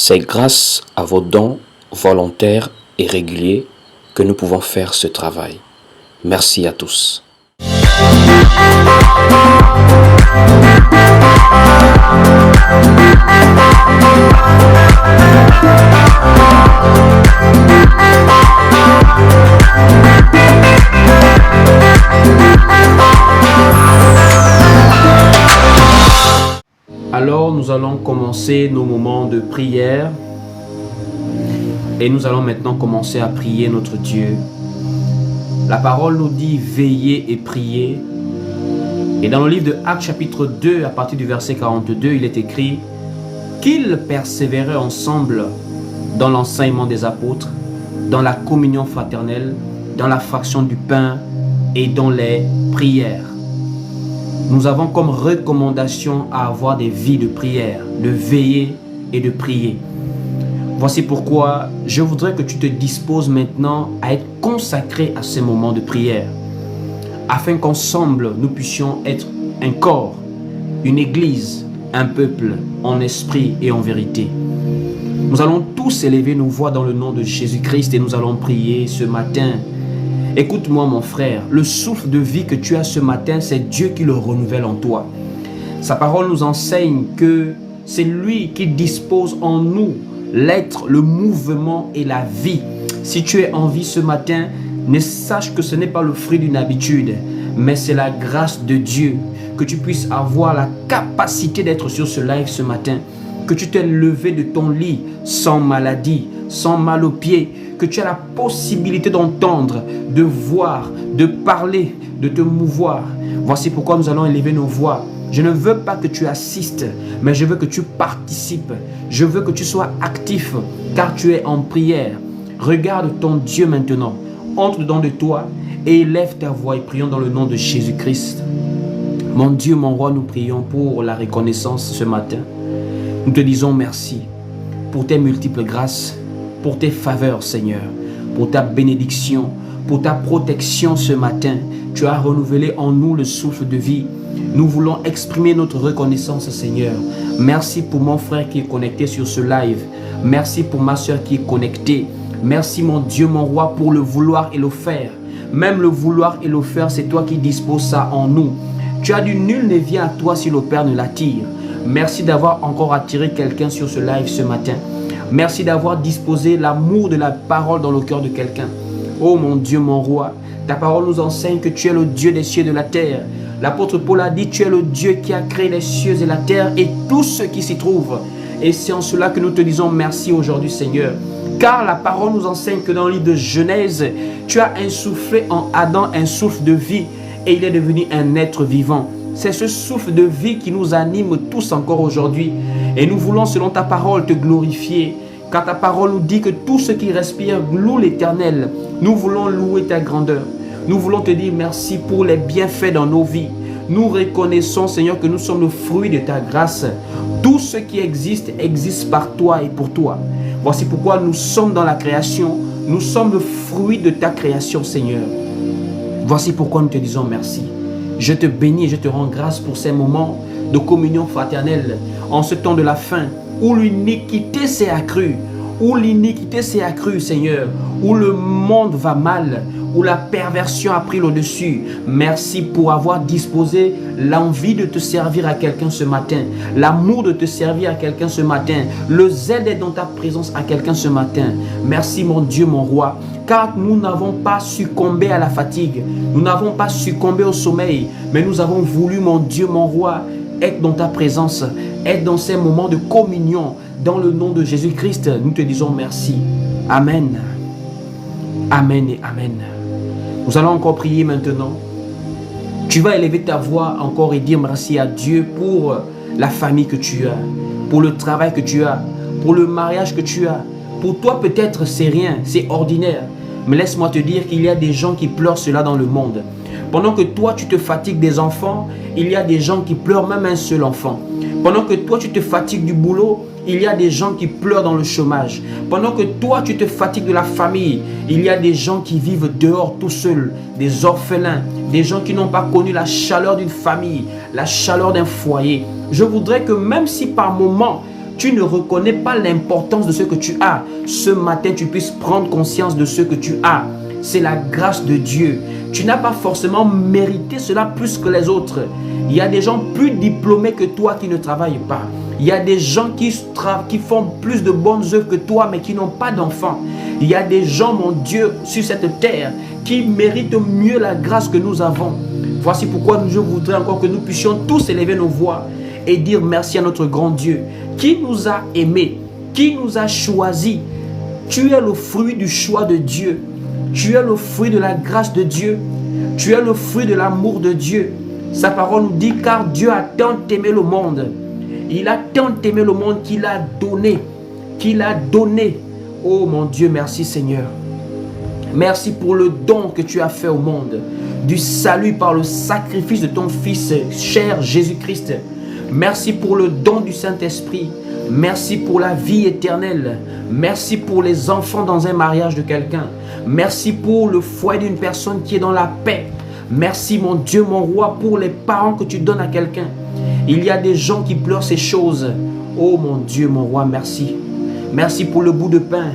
C'est grâce à vos dons volontaires et réguliers que nous pouvons faire ce travail. Merci à tous. Alors nous allons commencer nos moments de prière et nous allons maintenant commencer à prier notre Dieu. La parole nous dit veillez et priez. Et dans le livre de Actes chapitre 2, à partir du verset 42, il est écrit qu'ils persévéraient ensemble dans l'enseignement des apôtres, dans la communion fraternelle, dans la fraction du pain et dans les prières. Nous avons comme recommandation à avoir des vies de prière, de veiller et de prier. Voici pourquoi je voudrais que tu te disposes maintenant à être consacré à ces moments de prière, afin qu'ensemble nous puissions être un corps, une église, un peuple en esprit et en vérité. Nous allons tous élever nos voix dans le nom de Jésus-Christ et nous allons prier ce matin. Écoute-moi mon frère, le souffle de vie que tu as ce matin, c'est Dieu qui le renouvelle en toi. Sa parole nous enseigne que c'est lui qui dispose en nous l'être, le mouvement et la vie. Si tu es en vie ce matin, ne sache que ce n'est pas le fruit d'une habitude, mais c'est la grâce de Dieu. Que tu puisses avoir la capacité d'être sur ce live ce matin. Que tu t'es levé de ton lit sans maladie, sans mal aux pieds. Que tu as la possibilité d'entendre, de voir, de parler, de te mouvoir. Voici pourquoi nous allons élever nos voix. Je ne veux pas que tu assistes, mais je veux que tu participes. Je veux que tu sois actif, car tu es en prière. Regarde ton Dieu maintenant. Entre dedans de toi et élève ta voix et prions dans le nom de Jésus-Christ. Mon Dieu, mon roi, nous prions pour la reconnaissance ce matin. Nous te disons merci pour tes multiples grâces, pour tes faveurs, Seigneur, pour ta bénédiction, pour ta protection ce matin. Tu as renouvelé en nous le souffle de vie. Nous voulons exprimer notre reconnaissance, Seigneur. Merci pour mon frère qui est connecté sur ce live. Merci pour ma soeur qui est connectée. Merci, mon Dieu, mon roi, pour le vouloir et le faire. Même le vouloir et le faire, c'est toi qui disposes ça en nous. Tu as dit, nul ne vient à toi si le Père ne l'attire. Merci d'avoir encore attiré quelqu'un sur ce live ce matin. Merci d'avoir disposé l'amour de la parole dans le cœur de quelqu'un. Oh mon Dieu, mon roi, ta parole nous enseigne que tu es le Dieu des cieux et de la terre. L'apôtre Paul a dit, tu es le Dieu qui a créé les cieux et la terre et tout ce qui s'y trouve. Et c'est en cela que nous te disons merci aujourd'hui, Seigneur. Car la parole nous enseigne que dans le livre de Genèse, tu as insoufflé en Adam un souffle de vie et il est devenu un être vivant. C'est ce souffle de vie qui nous anime tous encore aujourd'hui. Et nous voulons, selon ta parole, te glorifier. Car ta parole nous dit que tout ce qui respire loue l'Éternel. Nous voulons louer ta grandeur. Nous voulons te dire merci pour les bienfaits dans nos vies. Nous reconnaissons, Seigneur, que nous sommes le fruit de ta grâce. Tout ce qui existe, existe par toi et pour toi. Voici pourquoi nous sommes dans la création. Nous sommes le fruit de ta création, Seigneur. Voici pourquoi nous te disons merci. Je te bénis et je te rends grâce pour ces moments de communion fraternelle en ce temps de la fin où l'iniquité s'est accrue, Seigneur, où le monde va mal, où la perversion a pris le dessus. Merci pour avoir disposé l'envie de te servir à quelqu'un ce matin, l'amour de te servir à quelqu'un ce matin, le zèle d'être dans ta présence à quelqu'un ce matin. Merci mon Dieu, mon roi, car nous n'avons pas succombé à la fatigue, nous n'avons pas succombé au sommeil, mais nous avons voulu, mon Dieu, mon roi, être dans ta présence, être dans ces moments de communion. Dans le nom de Jésus-Christ, nous te disons merci. Amen. Amen et Amen. Nous allons encore prier maintenant. Tu vas élever ta voix encore et dire merci à Dieu pour la famille que tu as, pour le travail que tu as, pour le mariage que tu as. Pour toi peut-être c'est rien, c'est ordinaire. Mais laisse-moi te dire qu'il y a des gens qui pleurent cela dans le monde. Pendant que toi tu te fatigues des enfants, il y a des gens qui pleurent même un seul enfant. Pendant que toi tu te fatigues du boulot, il y a des gens qui pleurent dans le chômage. Pendant que toi tu te fatigues de la famille, il y a des gens qui vivent dehors tout seuls, des orphelins, des gens qui n'ont pas connu la chaleur d'une famille, la chaleur d'un foyer. Je voudrais que même si par moment tu ne reconnais pas l'importance de ce que tu as, ce matin tu puisses prendre conscience de ce que tu as. C'est la grâce de Dieu. Tu n'as pas forcément mérité cela plus que les autres. Il y a des gens plus diplômés que toi qui ne travaillent pas. Il y a des gens qui font plus de bonnes œuvres que toi mais qui n'ont pas d'enfants. Il y a des gens, mon Dieu, sur cette terre qui méritent mieux la grâce que nous avons. Voici pourquoi je voudrais encore que nous puissions tous élever nos voix et dire merci à notre grand Dieu qui nous a aimés, qui nous a choisis. Tu es le fruit du choix de Dieu. Tu es le fruit de la grâce de Dieu. Tu es le fruit de l'amour de Dieu. Sa parole nous dit car Dieu a tant aimé le monde. Il a tant aimé le monde qu'il a donné. Qu'il a donné. Oh mon Dieu, merci Seigneur. Merci pour le don que tu as fait au monde. Du salut par le sacrifice de ton Fils cher Jésus-Christ. Merci pour le don du Saint-Esprit. Merci pour la vie éternelle. Merci pour les enfants dans un mariage de quelqu'un. Merci pour le foyer d'une personne qui est dans la paix. Merci mon Dieu, mon roi, pour les parents que tu donnes à quelqu'un. Il y a des gens qui pleurent ces choses. Oh mon Dieu, mon roi, merci. Merci pour le bout de pain.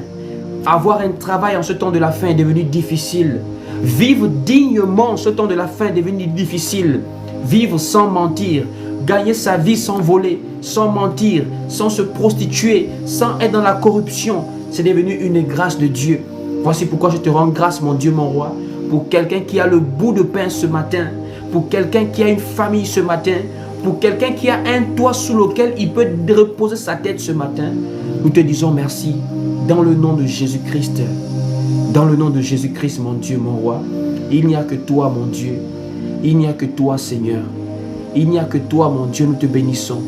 Avoir un travail en ce temps de la fin est devenu difficile. Vivre dignement en ce temps de la fin est devenu difficile. Vivre sans mentir. Gagner sa vie sans voler, sans mentir, sans se prostituer, sans être dans la corruption. C'est devenu une grâce de Dieu. Voici pourquoi je te rends grâce, mon Dieu, mon roi, pour quelqu'un qui a le bout de pain ce matin, pour quelqu'un qui a une famille ce matin, pour quelqu'un qui a un toit sous lequel il peut reposer sa tête ce matin. Nous te disons merci dans le nom de Jésus-Christ. Dans le nom de Jésus-Christ, mon Dieu, mon roi. Il n'y a que toi, mon Dieu. Il n'y a que toi, Seigneur. Il n'y a que toi, mon Dieu, nous te bénissons.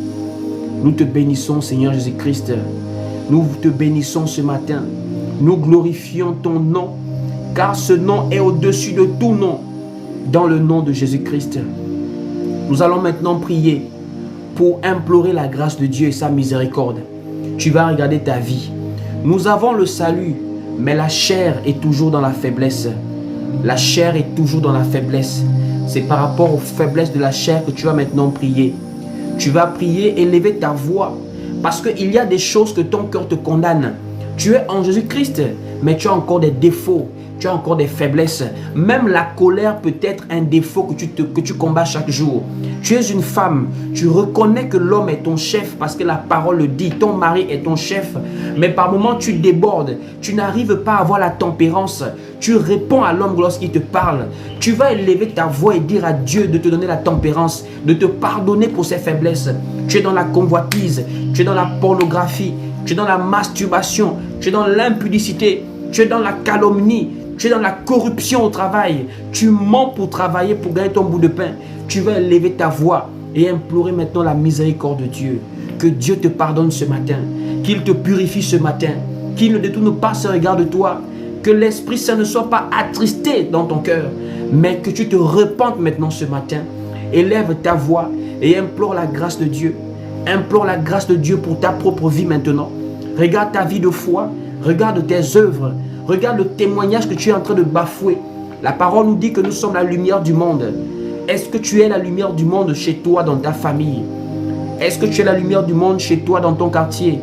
Nous te bénissons, Seigneur Jésus-Christ. Nous te bénissons ce matin. Nous glorifions ton nom, car ce nom est au-dessus de tout nom. Dans le nom de Jésus-Christ. Nous allons maintenant prier pour implorer la grâce de Dieu et sa miséricorde. Tu vas regarder ta vie. Nous avons le salut, mais la chair est toujours dans la faiblesse. La chair est toujours dans la faiblesse. C'est par rapport aux faiblesses de la chair que tu vas maintenant prier. Tu vas prier, élever ta voix. Parce qu'il y a des choses que ton cœur te condamne. Tu es en Jésus-Christ, mais tu as encore des défauts. Tu as encore des faiblesses. Même la colère peut être un défaut que tu combats chaque jour. Tu es une femme. Tu reconnais que l'homme est ton chef parce que la parole le dit. Ton mari est ton chef. Mais par moments, tu débordes. Tu n'arrives pas à avoir la tempérance. Tu réponds à l'homme lorsqu'il te parle. Tu vas élever ta voix et dire à Dieu de te donner la tempérance, de te pardonner pour ses faiblesses. Tu es dans la convoitise. Tu es dans la pornographie. Tu es dans la masturbation. Tu es dans l'impudicité. Tu es dans la calomnie. Tu es dans la corruption au travail. Tu mens pour travailler, pour gagner ton bout de pain. Tu vas élever ta voix et implorer maintenant la miséricorde de Dieu. Que Dieu te pardonne ce matin. Qu'il te purifie ce matin. Qu'il ne détourne pas ce regard de toi. Que l'Esprit Saint ne soit pas attristé dans ton cœur. Mais que tu te repentes maintenant ce matin. Élève ta voix et implore la grâce de Dieu. Implore la grâce de Dieu pour ta propre vie maintenant. Regarde ta vie de foi. Regarde tes œuvres. Regarde le témoignage que tu es en train de bafouer. La parole nous dit que nous sommes la lumière du monde. Est-ce que tu es la lumière du monde chez toi, dans ta famille? Est-ce que tu es la lumière du monde chez toi, dans ton quartier?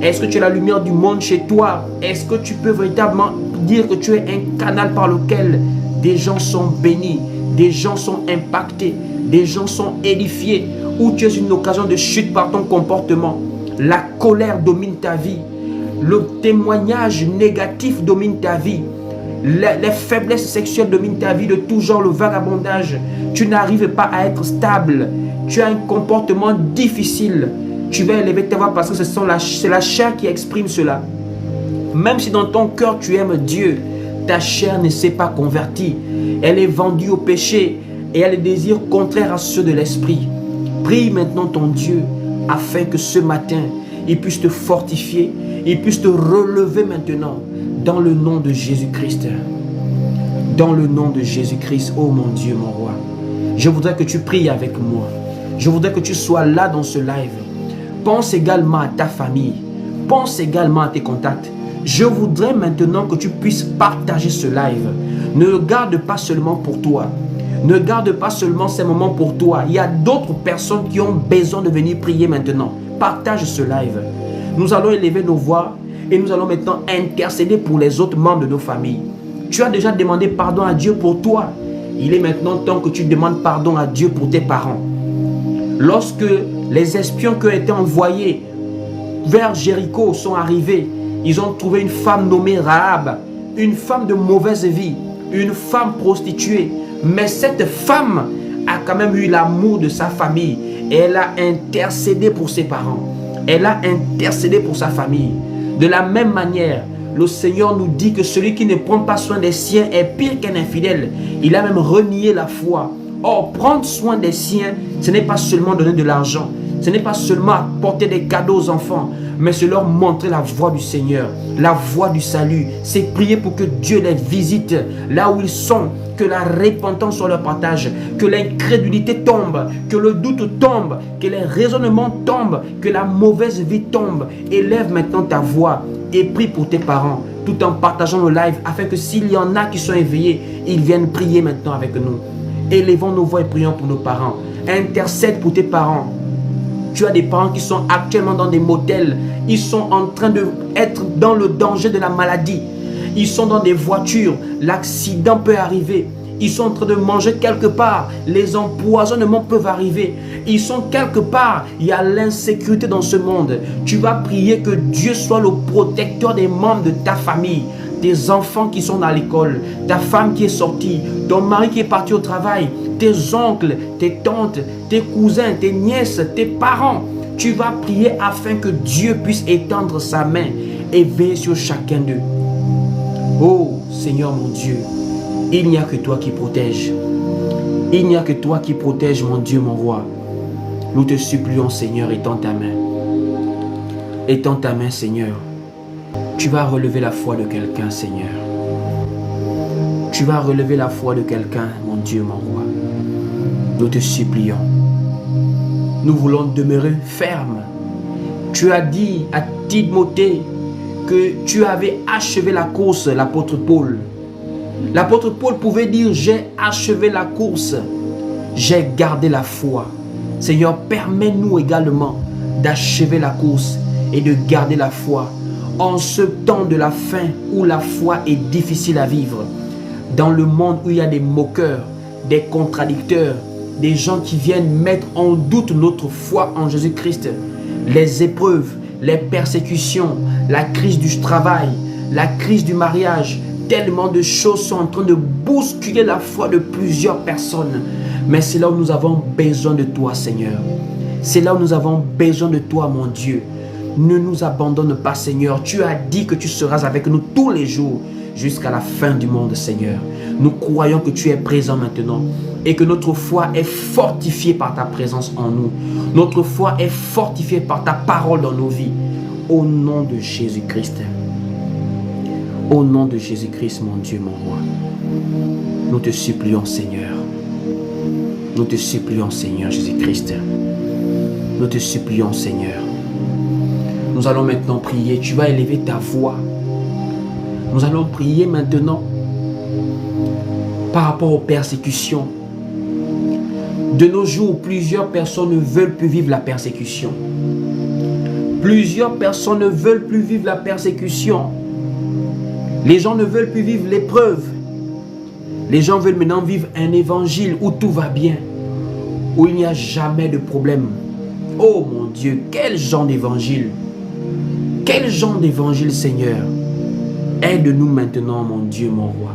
Est-ce que tu es la lumière du monde chez toi? Est-ce que tu peux véritablement dire que tu es un canal par lequel des gens sont bénis, des gens sont impactés, des gens sont édifiés, ou tu es une occasion de chute par ton comportement? La colère domine ta vie. Le témoignage négatif domine ta vie. Les faiblesses sexuelles dominent ta vie de tout genre, le vagabondage. Tu n'arrives pas à être stable. Tu as un comportement difficile. Tu vas élever ta voix parce que c'est la chair qui exprime cela. Même si dans ton cœur tu aimes Dieu, ta chair ne s'est pas convertie. Elle est vendue au péché et elle a des désirs contraires à ceux de l'esprit. Prie maintenant ton Dieu afin que ce matin, il puisse te fortifier, il puisse te relever maintenant dans le nom de Jésus-Christ. Dans le nom de Jésus-Christ, oh mon Dieu, mon roi. Je voudrais que tu pries avec moi. Je voudrais que tu sois là dans ce live. Pense également à ta famille. Pense également à tes contacts. Je voudrais maintenant que tu puisses partager ce live. Ne le garde pas seulement pour toi. Ne garde pas seulement ces moments pour toi. Il y a d'autres personnes qui ont besoin de venir prier maintenant. Partage ce live. Nous allons élever nos voix et nous allons maintenant intercéder pour les autres membres de nos familles. Tu as déjà demandé pardon à Dieu pour toi. Il est maintenant temps que tu demandes pardon à Dieu pour tes parents. Lorsque les espions qui ont été envoyés vers Jéricho sont arrivés, ils ont trouvé une femme nommée Rahab, une femme de mauvaise vie, une femme prostituée. Mais cette femme a quand même eu l'amour de sa famille et elle a intercédé pour ses parents. Elle a intercédé pour sa famille. De la même manière, le Seigneur nous dit que celui qui ne prend pas soin des siens est pire qu'un infidèle. Il a même renié la foi. Or, prendre soin des siens, ce n'est pas seulement donner de l'argent. Ce n'est pas seulement apporter des cadeaux aux enfants, mais c'est leur montrer la voie du Seigneur, la voie du salut. C'est prier pour que Dieu les visite là où ils sont, que la repentance soit leur partage, que l'incrédulité tombe, que le doute tombe, que les raisonnements tombent, que la mauvaise vie tombe. Élève maintenant ta voix et prie pour tes parents, tout en partageant le live, afin que s'il y en a qui sont éveillés, ils viennent prier maintenant avec nous. Élevons nos voix et prions pour nos parents. Intercède pour tes parents. Tu as des parents qui sont actuellement dans des motels. Ils sont en train d'être dans le danger de la maladie. Ils sont dans des voitures. L'accident peut arriver. Ils sont en train de manger quelque part. Les empoisonnements peuvent arriver. Ils sont quelque part. Il y a l'insécurité dans ce monde. Tu vas prier que Dieu soit le protecteur des membres de ta famille. Tes enfants qui sont à l'école, ta femme qui est sortie, ton mari qui est parti au travail, tes oncles, tes tantes, tes cousins, tes nièces, tes parents. Tu vas prier afin que Dieu puisse étendre sa main et veiller sur chacun d'eux. Oh Seigneur mon Dieu, il n'y a que toi qui protèges. Il n'y a que toi qui protèges, mon Dieu, mon roi. Nous te supplions, Seigneur, étends ta main. Étends ta main, Seigneur. Tu vas relever la foi de quelqu'un, Seigneur. Tu vas relever la foi de quelqu'un, mon Dieu, mon roi. Nous te supplions. Nous voulons demeurer fermes. Tu as dit à Timothée que tu avais achevé la course, l'apôtre Paul. L'apôtre Paul pouvait dire: j'ai achevé la course, j'ai gardé la foi. Seigneur, permets-nous également d'achever la course et de garder la foi en ce temps de la fin où la foi est difficile à vivre. Dans le monde où il y a des moqueurs, des contradicteurs, des gens qui viennent mettre en doute notre foi en Jésus-Christ. Les épreuves, les persécutions, la crise du travail, la crise du mariage, tellement de choses sont en train de bousculer la foi de plusieurs personnes. Mais c'est là où nous avons besoin de toi, Seigneur. C'est là où nous avons besoin de toi, mon Dieu. Ne nous abandonne pas, Seigneur. Tu as dit que tu seras avec nous tous les jours jusqu'à la fin du monde, Seigneur. Nous croyons que tu es présent maintenant et que notre foi est fortifiée par ta présence en nous. Notre foi est fortifiée par ta parole dans nos vies. Au nom de Jésus-Christ. Au nom de Jésus-Christ, mon Dieu, mon roi. Nous te supplions, Seigneur. Nous te supplions, Seigneur Jésus-Christ. Nous te supplions, Seigneur. Nous allons maintenant prier. Tu vas élever ta voix. Nous allons prier maintenant par rapport aux persécutions. De nos jours, plusieurs personnes ne veulent plus vivre la persécution. Plusieurs personnes ne veulent plus vivre la persécution. Les gens ne veulent plus vivre l'épreuve. Les gens veulent maintenant vivre un évangile où tout va bien, où il n'y a jamais de problème. Oh mon Dieu, quel genre d'évangile! Quel genre d'évangile, Seigneur! Aide-nous maintenant, mon Dieu, mon roi.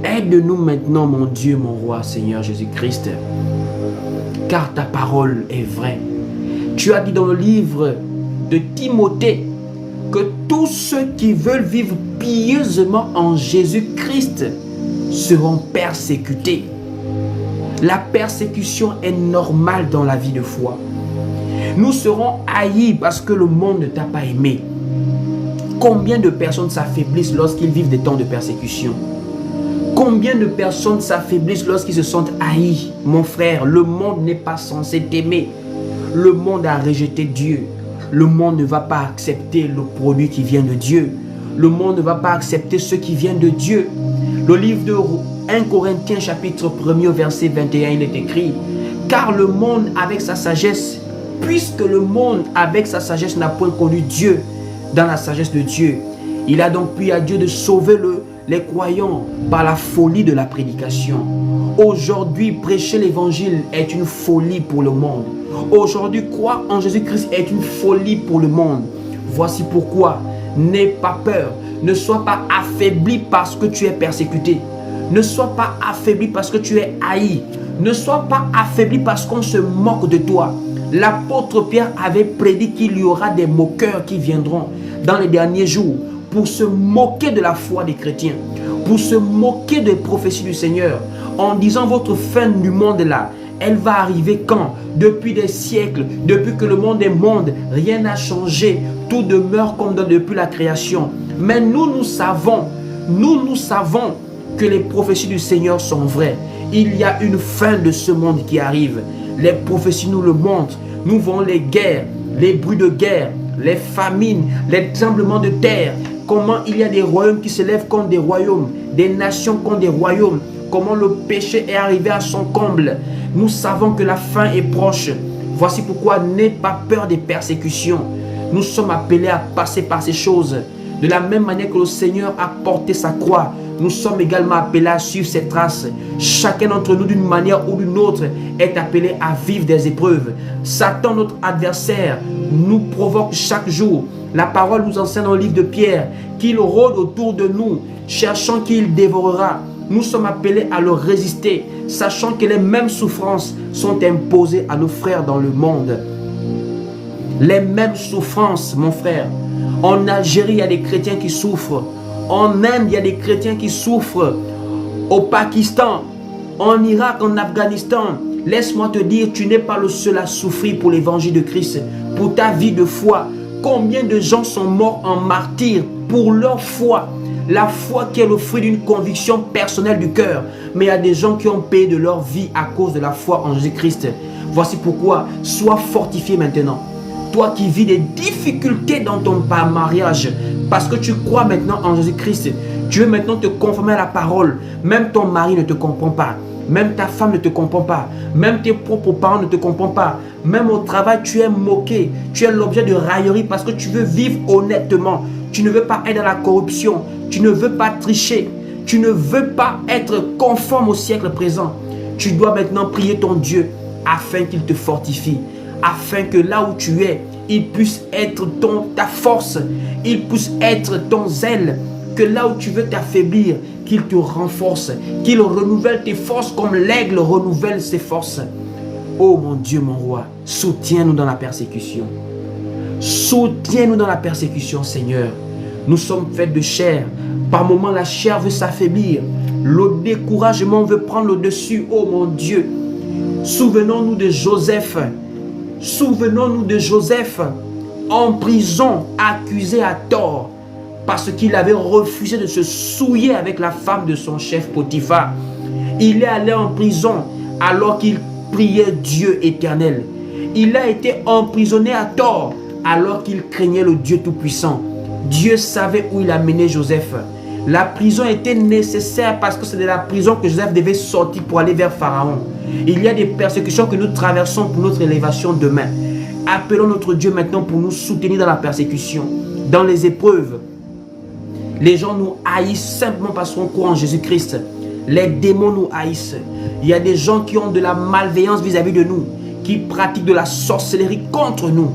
Aide-nous maintenant, mon Dieu, mon roi, Seigneur Jésus-Christ. Car ta parole est vraie. Tu as dit dans le livre de Timothée que tous ceux qui veulent vivre pieusement en Jésus-Christ seront persécutés. La persécution est normale dans la vie de foi. Nous serons haïs parce que le monde ne t'a pas aimé. Combien de personnes s'affaiblissent lorsqu'ils vivent des temps de persécution? Combien de personnes s'affaiblissent lorsqu'ils se sentent haïs? Mon frère, le monde n'est pas censé t'aimer. Le monde a rejeté Dieu. Le monde ne va pas accepter le produit qui vient de Dieu. Le monde ne va pas accepter ce qui vient de Dieu. Le livre de 1 Corinthiens chapitre 1er verset 21, il est écrit: car le monde avec sa sagesse puisque le monde avec sa sagesse n'a point connu Dieu dans la sagesse de Dieu. Il a donc pris à Dieu de sauver les croyants par la folie de la prédication. Aujourd'hui, prêcher l'évangile est une folie pour le monde. Aujourd'hui, croire en Jésus-Christ est une folie pour le monde. Voici pourquoi, n'aie pas peur, ne sois pas affaibli parce que tu es persécuté. Ne sois pas affaibli parce que tu es haï. Ne sois pas affaibli parce qu'on se moque de toi. L'apôtre Pierre avait prédit qu'il y aura des moqueurs qui viendront dans les derniers jours pour se moquer de la foi des chrétiens, pour se moquer des prophéties du Seigneur, en disant votre fin du monde là, elle va arriver quand? Depuis des siècles, depuis que le monde est monde, rien n'a changé, tout demeure comme depuis la création. Mais nous savons que les prophéties du Seigneur sont vraies. Il y a une fin de ce monde qui arrive. Les prophéties nous le montrent. Nous voyons les guerres, les bruits de guerre, les famines, les tremblements de terre. Comment il y a des royaumes qui se lèvent contre des royaumes, des nations contre des royaumes. Comment le péché est arrivé à son comble. Nous savons que la fin est proche. Voici pourquoi n'aie pas peur des persécutions. Nous sommes appelés à passer par ces choses. De la même manière que le Seigneur a porté sa croix, nous sommes également appelés à suivre ses traces. Chacun d'entre nous, d'une manière ou d'une autre, est appelé à vivre des épreuves. Satan, notre adversaire, nous provoque chaque jour. La parole nous enseigne dans le livre de Pierre qu'il rôde autour de nous, cherchant qui il dévorera. Nous sommes appelés à le résister, sachant que les mêmes souffrances sont imposées à nos frères dans le monde. Les mêmes souffrances, mon frère. En Algérie, il y a des chrétiens qui souffrent. En Inde, il y a des chrétiens qui souffrent. Au Pakistan, en Irak, en Afghanistan. Laisse-moi te dire, tu n'es pas le seul à souffrir pour l'évangile de Christ, pour ta vie de foi. Combien de gens sont morts en martyrs pour leur foi? La foi qui est le fruit d'une conviction personnelle du cœur. Mais il y a des gens qui ont payé de leur vie à cause de la foi en Jésus-Christ. Voici pourquoi, sois fortifié maintenant. Toi qui vis des difficultés dans ton mariage, parce que tu crois maintenant en Jésus-Christ, tu veux maintenant te conformer à la parole. Même ton mari ne te comprend pas. Même ta femme ne te comprend pas. Même tes propres parents ne te comprennent pas. Même au travail, tu es moqué. Tu es l'objet de raillerie parce que tu veux vivre honnêtement. Tu ne veux pas être dans la corruption. Tu ne veux pas tricher. Tu ne veux pas être conforme au siècle présent. Tu dois maintenant prier ton Dieu afin qu'il te fortifie. Afin que là où tu es, il puisse être ta force. Il puisse être ton zèle. Que là où tu veux t'affaiblir, qu'il te renforce. Qu'il renouvelle tes forces comme l'aigle renouvelle ses forces. Oh mon Dieu, mon roi, soutiens-nous dans la persécution. Soutiens-nous dans la persécution, Seigneur. Nous sommes faits de chair. Par moments, la chair veut s'affaiblir. Le découragement veut prendre le dessus. Oh mon Dieu. Souvenons-nous de Joseph. Souvenons-nous de Joseph en prison, accusé à tort parce qu'il avait refusé de se souiller avec la femme de son chef Potiphar. Il est allé en prison alors qu'il priait Dieu éternel. Il a été emprisonné à tort alors qu'il craignait le Dieu Tout-Puissant. Dieu savait où il a mené Joseph. La prison était nécessaire parce que c'est de la prison que Joseph devait sortir pour aller vers Pharaon. Il y a des persécutions que nous traversons pour notre élévation demain. Appelons notre Dieu maintenant pour nous soutenir dans la persécution, dans les épreuves. Les gens nous haïssent simplement parce qu'on croit en Jésus-Christ. Les démons nous haïssent. Il y a des gens qui ont de la malveillance vis-à-vis de nous, qui pratiquent de la sorcellerie contre nous.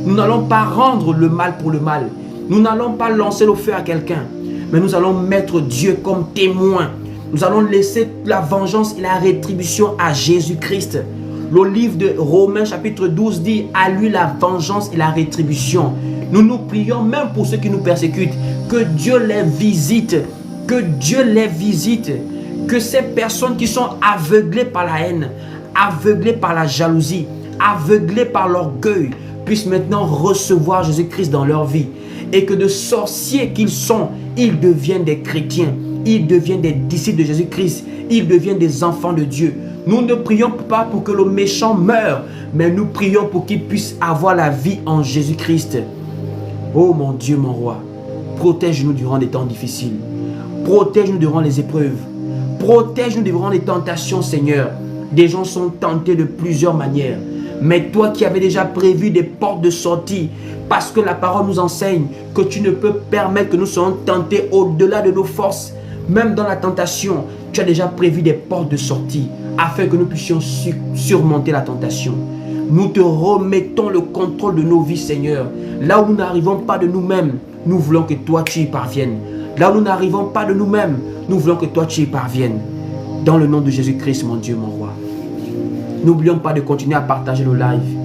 Nous n'allons pas rendre le mal pour le mal. Nous n'allons pas lancer le feu à quelqu'un. Mais nous allons mettre Dieu comme témoin. Nous allons laisser la vengeance et la rétribution à Jésus-Christ. Le livre de Romains chapitre 12 dit « À lui la vengeance et la rétribution ». Nous nous prions même pour ceux qui nous persécutent. Que Dieu les visite. Que Dieu les visite. Que ces personnes qui sont aveuglées par la haine, aveuglées par la jalousie, aveuglées par l'orgueil, puissent maintenant recevoir Jésus-Christ dans leur vie. Et que de sorciers qu'ils sont, ils deviennent des chrétiens. Ils deviennent des disciples de Jésus-Christ. Ils deviennent des enfants de Dieu. Nous ne prions pas pour que le méchant meure, mais nous prions pour qu'il puisse avoir la vie en Jésus-Christ. Oh mon Dieu, mon roi, protège-nous durant les temps difficiles. Protège-nous durant les épreuves. Protège-nous durant les tentations, Seigneur. Des gens sont tentés de plusieurs manières. Mais toi qui avais déjà prévu des portes de sortie, parce que la parole nous enseigne que tu ne peux permettre que nous soyons tentés au-delà de nos forces. Même dans la tentation, tu as déjà prévu des portes de sortie afin que nous puissions surmonter la tentation. Nous te remettons le contrôle de nos vies, Seigneur. Là où nous n'arrivons pas de nous-mêmes, nous voulons que toi tu y parviennes. Là où nous n'arrivons pas de nous-mêmes, nous voulons que toi tu y parviennes. Dans le nom de Jésus-Christ, mon Dieu, mon roi. N'oublions pas de continuer à partager le live.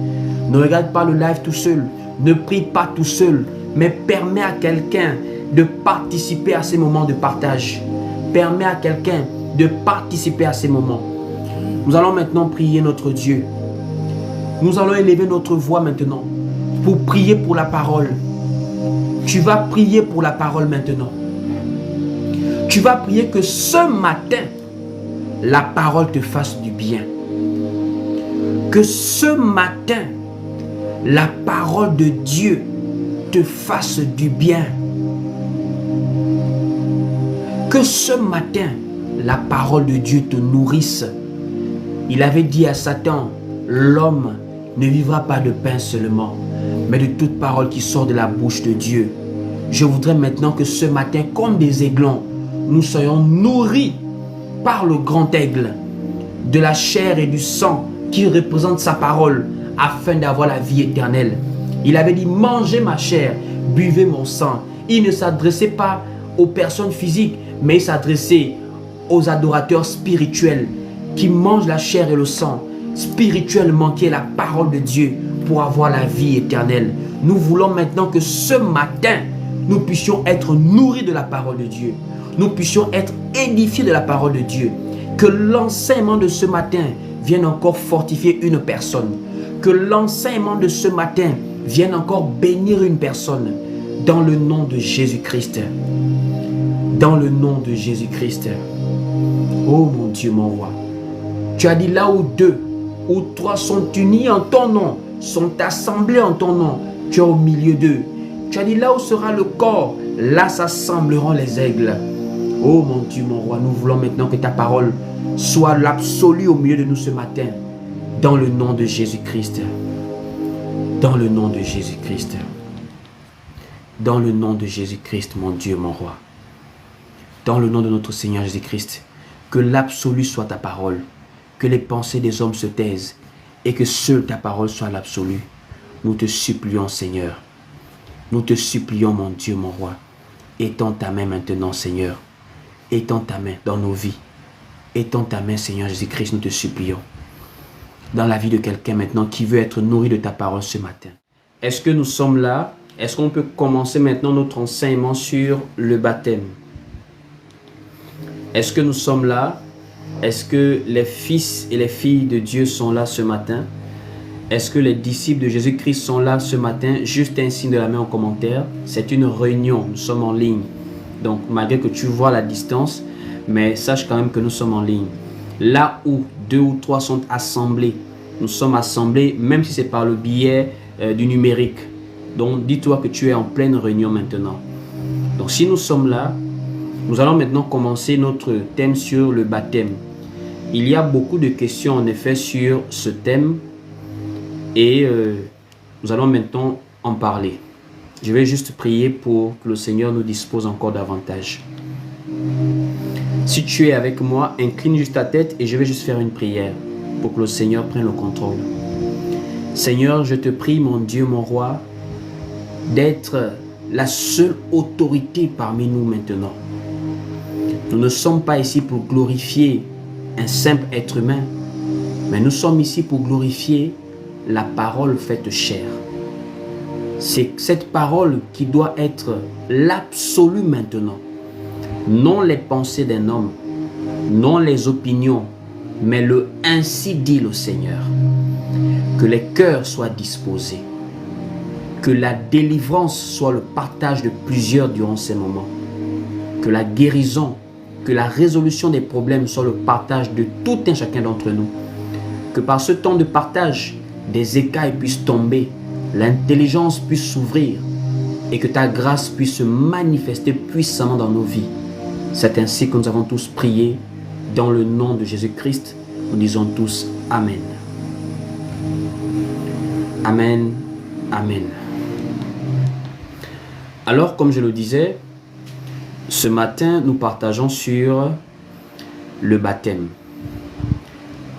Ne regarde pas le live tout seul. Ne prie pas tout seul. Mais permets à quelqu'un de participer à ces moments de partage. Permets à quelqu'un de participer à ces moments. Nous allons maintenant prier notre Dieu. Nous allons élever notre voix maintenant pour prier pour la parole. Tu vas prier pour la parole maintenant. Tu vas prier que ce matin, la parole te fasse du bien. Que ce matin, la parole de Dieu te fasse du bien. Que ce matin, la parole de Dieu te nourrisse. Il avait dit à Satan, l'homme ne vivra pas de pain seulement, mais de toute parole qui sort de la bouche de Dieu. Je voudrais maintenant que ce matin, comme des aiglons, nous soyons nourris par le grand aigle, de la chair et du sang qui représente sa parole, afin d'avoir la vie éternelle. Il avait dit, mangez ma chair, buvez mon sang. Il ne s'adressait pas aux personnes physiques, mais il s'adressait aux adorateurs spirituels qui mangent la chair et le sang, spirituellement, qui est la parole de Dieu, pour avoir la vie éternelle. Nous voulons maintenant que ce matin, nous puissions être nourris de la parole de Dieu. Nous puissions être édifiés de la parole de Dieu. Que l'enseignement de ce matin vienne encore fortifier une personne. Que l'enseignement de ce matin vienne encore bénir une personne. Dans le nom de Jésus-Christ. Dans le nom de Jésus-Christ. Oh mon Dieu, mon roi. Tu as dit là où 2 ou 3 sont unis en ton nom, sont assemblés en ton nom, tu es au milieu d'eux. Tu as dit là où sera le corps, là s'assembleront les aigles. Oh mon Dieu, mon roi, nous voulons maintenant que ta parole soit l'absolu au milieu de nous ce matin. Dans le nom de Jésus-Christ. Dans le nom de Jésus-Christ. Dans le nom de Jésus-Christ, mon Dieu, mon roi. Dans le nom de notre Seigneur Jésus-Christ. Que l'absolu soit ta parole. Que les pensées des hommes se taisent. Et que seule ta parole soit l'absolu. Nous te supplions, Seigneur. Nous te supplions, mon Dieu, mon roi. Étends ta main maintenant, Seigneur. Étends ta main dans nos vies. Étends ta main, Seigneur Jésus-Christ, nous te supplions. Dans la vie de quelqu'un maintenant qui veut être nourri de ta parole ce matin. Est-ce que nous sommes là? Est-ce qu'on peut commencer maintenant notre enseignement sur le baptême? Est-ce que nous sommes là? Est-ce que les fils et les filles de Dieu sont là ce matin? Est-ce que les disciples de Jésus-Christ sont là ce matin? Juste un signe de la main en commentaire. C'est une réunion, nous sommes en ligne. Donc malgré que tu vois la distance, mais sache quand même que nous sommes en ligne. Là où 2 ou 3 sont assemblés, nous sommes assemblés, même si c'est par le biais du numérique. Donc dis-toi que tu es en pleine réunion maintenant. Donc si nous sommes là, nous allons maintenant commencer notre thème sur le baptême. Il y a beaucoup de questions en effet sur ce thème et nous allons maintenant en parler. Je vais juste prier pour que le Seigneur nous dispose encore davantage. Si tu es avec moi, incline juste ta tête et je vais juste faire une prière pour que le Seigneur prenne le contrôle. Seigneur, je te prie, mon Dieu, mon roi, d'être la seule autorité parmi nous maintenant. Nous ne sommes pas ici pour glorifier un simple être humain, mais nous sommes ici pour glorifier la parole faite chair. C'est cette parole qui doit être l'absolu maintenant. Non les pensées d'un homme, non les opinions, mais le ainsi dit le Seigneur. Que les cœurs soient disposés. Que la délivrance soit le partage de plusieurs durant ces moments. Que la guérison, que la résolution des problèmes soit le partage de tout un chacun d'entre nous. Que par ce temps de partage, des écailles puissent tomber, l'intelligence puisse s'ouvrir et que ta grâce puisse se manifester puissamment dans nos vies. C'est ainsi que nous avons tous prié dans le nom de Jésus-Christ. Nous disons tous Amen. Amen. Amen. Alors, comme je le disais, ce matin, nous partageons sur le baptême.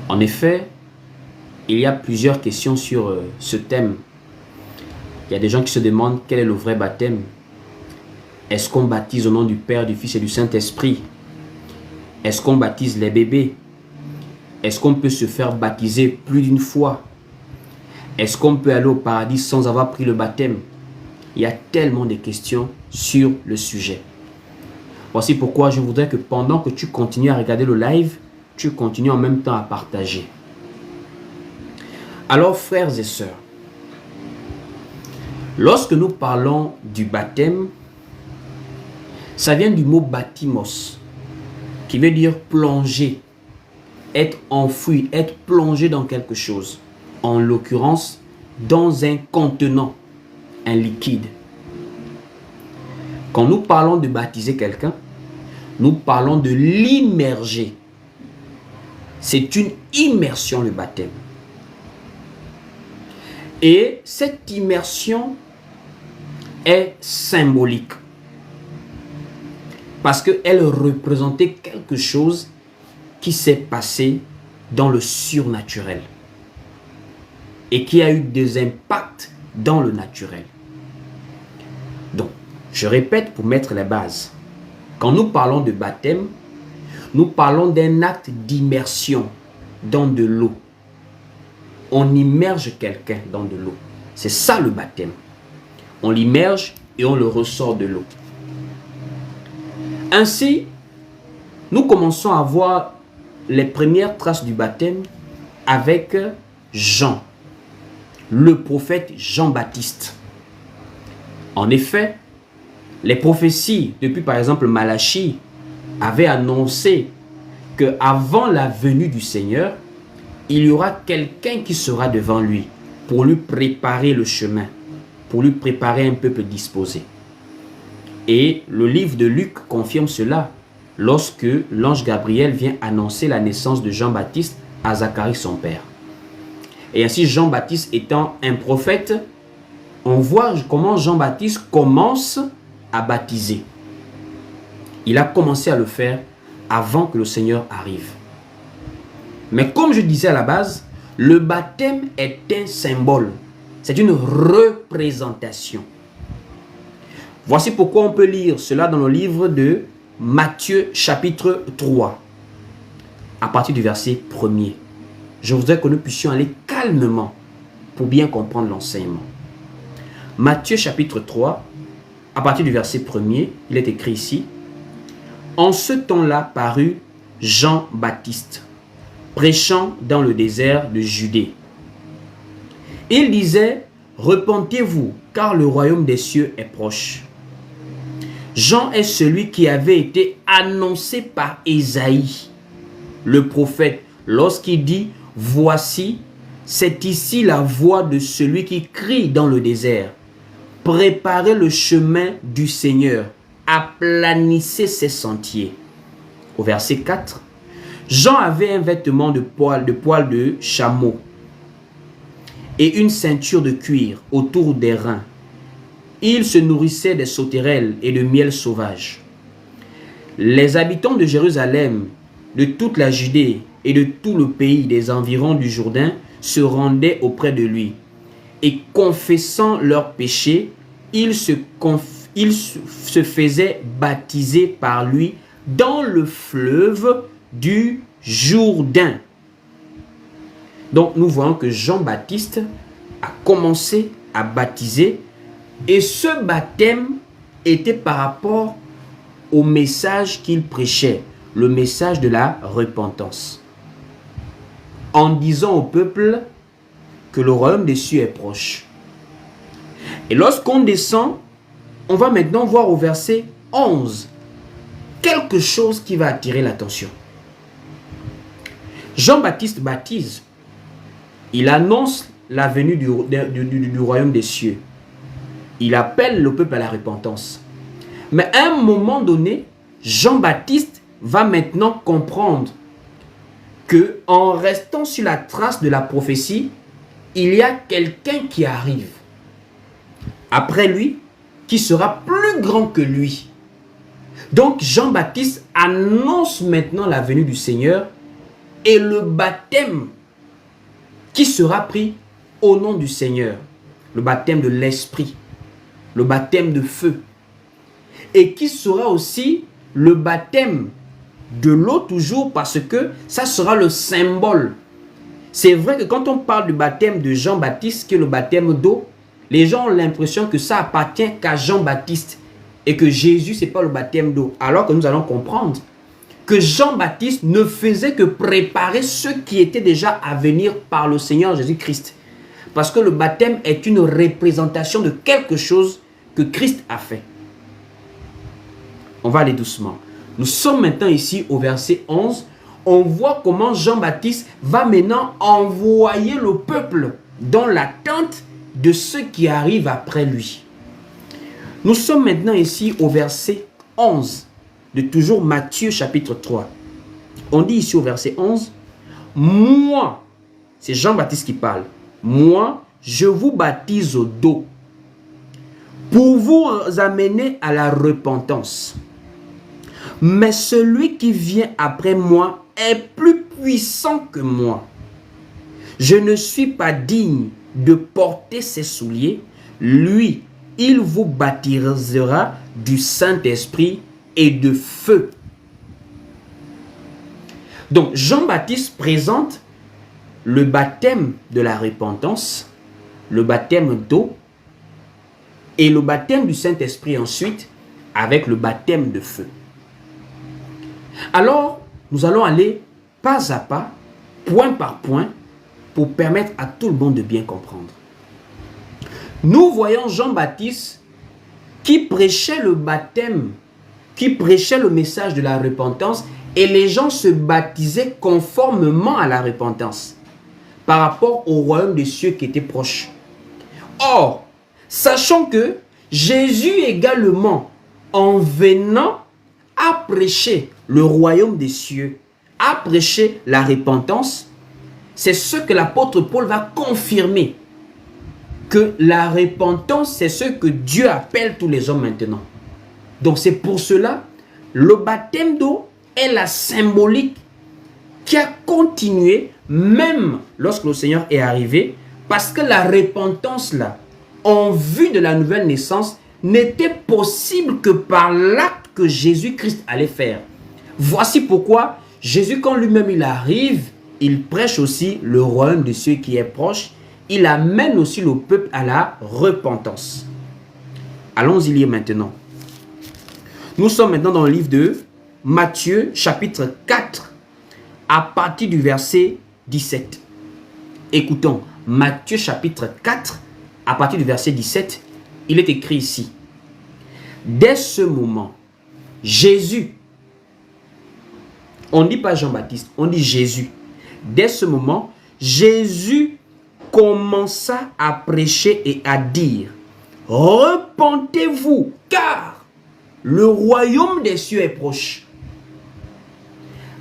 En effet, il y a plusieurs questions sur ce thème. Il y a des gens qui se demandent quel est le vrai baptême. Est-ce qu'on baptise au nom du Père, du Fils et du Saint-Esprit? Est-ce qu'on baptise les bébés? Est-ce qu'on peut se faire baptiser plus d'une fois? Est-ce qu'on peut aller au paradis sans avoir pris le baptême? Il y a tellement de questions sur le sujet. Voici pourquoi je voudrais que pendant que tu continues à regarder le live, tu continues en même temps à partager. Alors, frères et sœurs, lorsque nous parlons du baptême, ça vient du mot baptimos, qui veut dire plonger, être enfoui, être plongé dans quelque chose. En l'occurrence, dans un contenant, un liquide. Quand nous parlons de baptiser quelqu'un, nous parlons de l'immerger. C'est une immersion, le baptême. Et cette immersion est symbolique. Parce qu'elle représentait quelque chose qui s'est passé dans le surnaturel. Et qui a eu des impacts dans le naturel. Donc, je répète pour mettre les bases. Quand nous parlons de baptême, nous parlons d'un acte d'immersion dans de l'eau. On immerge quelqu'un dans de l'eau. C'est ça le baptême. On l'immerge et on le ressort de l'eau. Ainsi, nous commençons à voir les premières traces du baptême avec Jean, le prophète Jean-Baptiste. En effet, les prophéties, depuis par exemple Malachie, avaient annoncé qu'avant la venue du Seigneur, il y aura quelqu'un qui sera devant lui pour lui préparer le chemin, pour lui préparer un peuple disposé. Et le livre de Luc confirme cela lorsque l'ange Gabriel vient annoncer la naissance de Jean-Baptiste à Zacharie son père. Et ainsi, Jean-Baptiste étant un prophète, on voit comment Jean-Baptiste commence à baptiser. Il a commencé à le faire avant que le Seigneur arrive. Mais comme je disais à la base, le baptême est un symbole. C'est une représentation. Voici pourquoi on peut lire cela dans le livre de Matthieu chapitre 3, à partir du verset 1er. Je voudrais que nous puissions aller calmement pour bien comprendre l'enseignement. Matthieu chapitre 3, à partir du verset 1er, il est écrit ici: En ce temps-là parut Jean-Baptiste, prêchant dans le désert de Judée. Il disait: Repentez-vous, car le royaume des cieux est proche. Jean est celui qui avait été annoncé par Ésaïe, le prophète, lorsqu'il dit: Voici, c'est ici la voix de celui qui crie dans le désert. Préparez le chemin du Seigneur, aplanissez ses sentiers. Au verset 4, Jean avait un vêtement de poil de chameau et une ceinture de cuir autour des reins. Il se nourrissait des sauterelles et de miel sauvage. Les habitants de Jérusalem, de toute la Judée et de tout le pays des environs du Jourdain se rendaient auprès de lui. Et confessant leurs péchés, ils se faisaient baptiser par lui dans le fleuve du Jourdain. Donc nous voyons que Jean-Baptiste a commencé à baptiser, et ce baptême était par rapport au message qu'il prêchait, le message de la repentance. En disant au peuple que le royaume des cieux est proche. Et lorsqu'on descend, on va maintenant voir au verset 11 quelque chose qui va attirer l'attention. Jean-Baptiste baptise. Il annonce la venue du royaume des cieux. Il appelle le peuple à la repentance. Mais à un moment donné, Jean-Baptiste va maintenant comprendre que en restant sur la trace de la prophétie, il y a quelqu'un qui arrive après lui, qui sera plus grand que lui. Donc Jean-Baptiste annonce maintenant la venue du Seigneur et le baptême qui sera pris au nom du Seigneur. Le baptême de l'Esprit, le baptême de feu. Et qui sera aussi le baptême de l'eau toujours, parce que ça sera le symbole. C'est vrai que quand on parle du baptême de Jean-Baptiste, qui est le baptême d'eau, les gens ont l'impression que ça appartient qu'à Jean-Baptiste et que Jésus, ce n'est pas le baptême d'eau. Alors que nous allons comprendre que Jean-Baptiste ne faisait que préparer ceux qui étaient déjà à venir par le Seigneur Jésus-Christ. Parce que le baptême est une représentation de quelque chose que Christ a fait. On va aller doucement. Nous sommes maintenant ici au verset 11. On voit comment Jean-Baptiste va maintenant envoyer le peuple dans l'attente de ceux qui arrivent après lui. Nous sommes maintenant ici au verset 11 de toujours Matthieu chapitre 3. On dit ici au verset 11, « Moi, c'est Jean-Baptiste qui parle, moi, je vous baptise d'eau pour vous amener à la repentance. Mais celui qui vient après moi est plus puissant que moi. Je ne suis pas digne de porter ses souliers. Lui, il vous baptisera du Saint-Esprit et de feu. » Donc, Jean-Baptiste présente le baptême de la repentance, le baptême d'eau et le baptême du Saint-Esprit ensuite avec le baptême de feu. Alors, nous allons aller pas à pas, point par point, pour permettre à tout le monde de bien comprendre. Nous voyons Jean-Baptiste qui prêchait le baptême, qui prêchait le message de la repentance et les gens se baptisaient conformément à la repentance par rapport au royaume des cieux qui était proche. Or, sachant que Jésus également, en venant à prêcher le royaume des cieux, à prêcher la repentance, c'est ce que l'apôtre Paul va confirmer. Que la repentance, c'est ce que Dieu appelle tous les hommes maintenant. Donc c'est pour cela, le baptême d'eau est la symbolique qui a continué même lorsque le Seigneur est arrivé, parce que la repentance là, en vue de la nouvelle naissance, n'était possible que par l'acte que Jésus-Christ allait faire. Voici pourquoi Jésus, quand lui-même il arrive, il prêche aussi le royaume de ceux qui est proche. Il amène aussi le peuple à la repentance. Allons-y lire maintenant. Nous sommes maintenant dans le livre de Matthieu, chapitre 4, à partir du verset 17. Écoutons, Matthieu, chapitre 4, à partir du verset 17, il est écrit ici. Dès ce moment, Jésus, on ne dit pas Jean-Baptiste, on dit Jésus. Dès ce moment, Jésus commença à prêcher et à dire, « Repentez-vous, car le royaume des cieux est proche. »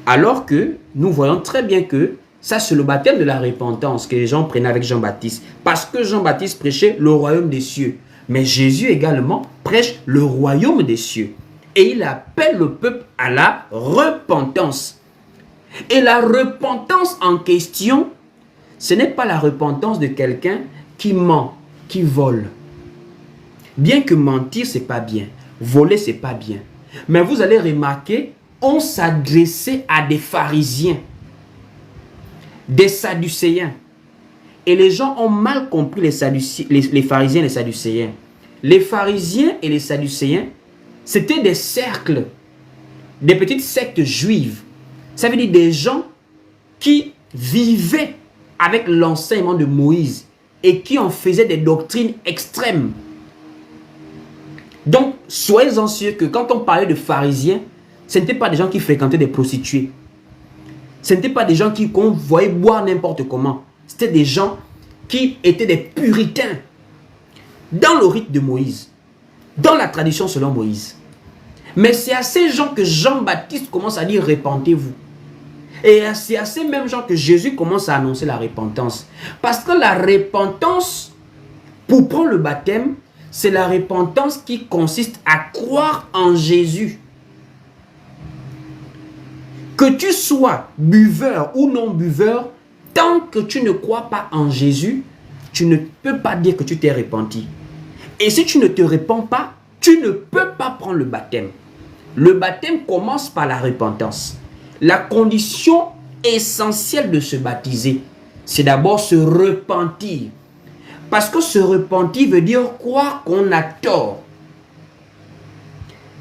Alors que nous voyons très bien que ça c'est le baptême de la repentance que les gens prenaient avec Jean-Baptiste. Parce que Jean-Baptiste prêchait le royaume des cieux. Mais Jésus également prêche le royaume des cieux. Et il appelle le peuple à la repentance. Et la repentance en question, ce n'est pas la repentance de quelqu'un qui ment, qui vole. Bien que mentir, ce n'est pas bien. Voler, ce n'est pas bien. Mais vous allez remarquer, on s'adressait à des pharisiens, des sadducéens. Et les gens ont mal compris les pharisiens et les sadducéens. Les pharisiens et les sadducéens, c'était des cercles, des petites sectes juives. Ça veut dire des gens qui vivaient avec l'enseignement de Moïse et qui en faisaient des doctrines extrêmes. Donc, soyez-en sûrs que quand on parlait de pharisiens, ce n'étaient pas des gens qui fréquentaient des prostituées. Ce n'étaient pas des gens qu'on voyait boire n'importe comment. C'était des gens qui étaient des puritains dans le rite de Moïse, dans la tradition selon Moïse. Mais c'est à ces gens que Jean-Baptiste commence à dire « Repentez-vous ». Et c'est à ces mêmes gens que Jésus commence à annoncer la repentance. Parce que la repentance, pour prendre le baptême, c'est la repentance qui consiste à croire en Jésus. Que tu sois buveur ou non buveur, tant que tu ne crois pas en Jésus, tu ne peux pas dire que tu t'es repenti. Et si tu ne te repens pas, tu ne peux pas prendre le baptême. Le baptême commence par la repentance. La condition essentielle de se baptiser, c'est d'abord se repentir. Parce que se repentir veut dire croire qu'on a tort.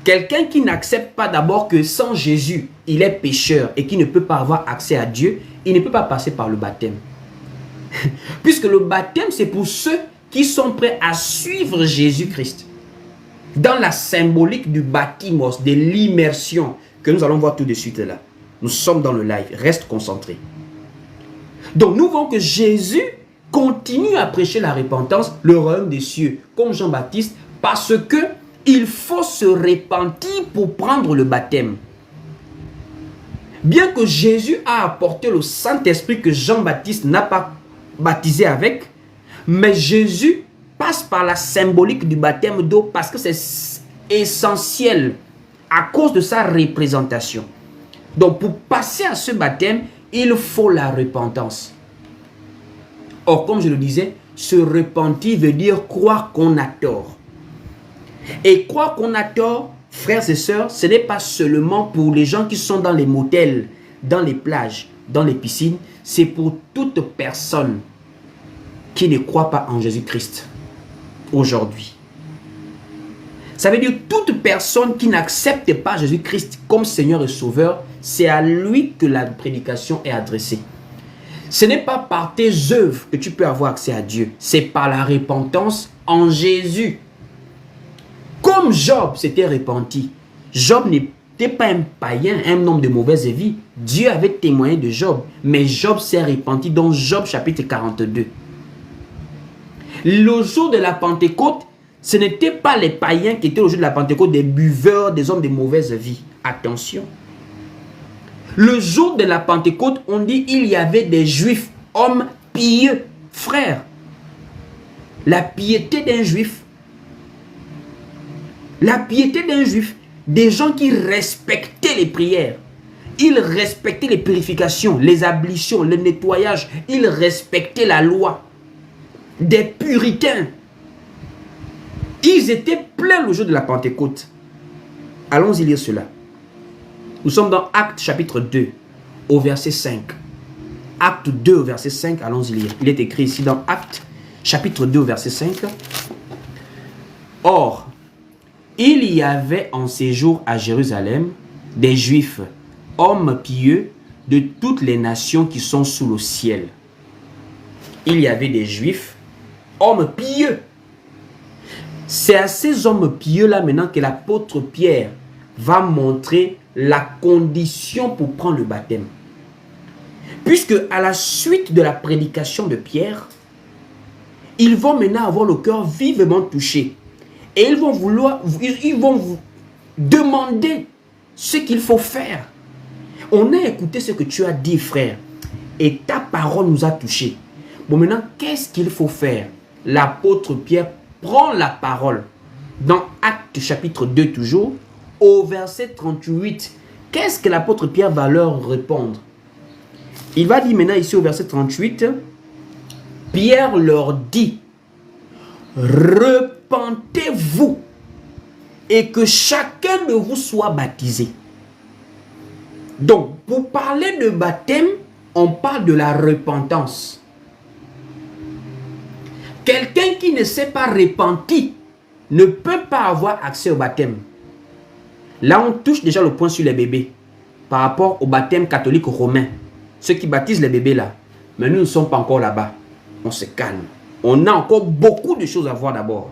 Quelqu'un qui n'accepte pas d'abord que sans Jésus, il est pécheur et qui ne peut pas avoir accès à Dieu, il ne peut pas passer par le baptême. Puisque le baptême, c'est pour ceux qui sont prêts à suivre Jésus-Christ. Dans la symbolique du baptêmos, de l'immersion, que nous allons voir tout de suite là. Nous sommes dans le live, reste concentré. Donc nous voyons que Jésus continue à prêcher la repentance, le royaume des cieux, comme Jean-Baptiste, parce que il faut se repentir pour prendre le baptême. Bien que Jésus a apporté le Saint-Esprit que Jean-Baptiste n'a pas baptisé avec, mais Jésus passe par la symbolique du baptême d'eau parce que c'est essentiel à cause de sa représentation. Donc pour passer à ce baptême, il faut la repentance. Or, comme je le disais, se repentir veut dire croire qu'on a tort. Et croire qu'on a tort, frères et sœurs, ce n'est pas seulement pour les gens qui sont dans les motels, dans les plages, dans les piscines, c'est pour toute personne qui ne croit pas en Jésus-Christ aujourd'hui. Ça veut dire toute personne qui n'accepte pas Jésus-Christ comme Seigneur et Sauveur, c'est à lui que la prédication est adressée. Ce n'est pas par tes œuvres que tu peux avoir accès à Dieu, c'est par la repentance en Jésus. Comme Job s'était repenti, Job n'était pas un païen, un homme de mauvaise vie. Dieu avait témoigné de Job, mais Job s'est repenti dans Job chapitre 42. Le jour de la Pentecôte, ce n'était pas les païens qui étaient au jour de la Pentecôte, des buveurs, des hommes de mauvaise vie. Attention. Le jour de la Pentecôte, on dit il y avait des juifs, hommes pieux, frères. La piété d'un juif. La piété d'un juif, des gens qui respectaient les prières. Ils respectaient les purifications, les ablutions, le nettoyage. Ils respectaient la loi. Des puritains. Ils étaient pleins le jour de la Pentecôte. Allons-y lire cela. Nous sommes dans Actes chapitre 2, au verset 5. Acte 2, au verset 5, allons-y lire. Il est écrit ici dans Actes chapitre 2, au verset 5. Or, il y avait en séjour à Jérusalem des Juifs, hommes pieux de toutes les nations qui sont sous le ciel. Il y avait des Juifs, hommes pieux. C'est à ces hommes pieux-là maintenant que l'apôtre Pierre va montrer la condition pour prendre le baptême. Puisque à la suite de la prédication de Pierre, ils vont maintenant avoir le cœur vivement touché. Et ils vont vous demander ce qu'il faut faire. On a écouté ce que tu as dit, frère. Et ta parole nous a touchés. Bon, maintenant, qu'est-ce qu'il faut faire? L'apôtre Pierre prend la parole. Dans Actes chapitre 2 toujours, au verset 38. Qu'est-ce que l'apôtre Pierre va leur répondre? Il va dire maintenant ici au verset 38. Pierre leur dit, repentez-vous et que chacun de vous soit baptisé. Donc, pour parler de baptême, on parle de la repentance. Quelqu'un qui ne s'est pas repenti ne peut pas avoir accès au baptême. Là, on touche déjà le point sur les bébés par rapport au baptême catholique romain. Ceux qui baptisent les bébés là. Mais nous ne sommes pas encore là-bas. On se calme. On a encore beaucoup de choses à voir d'abord.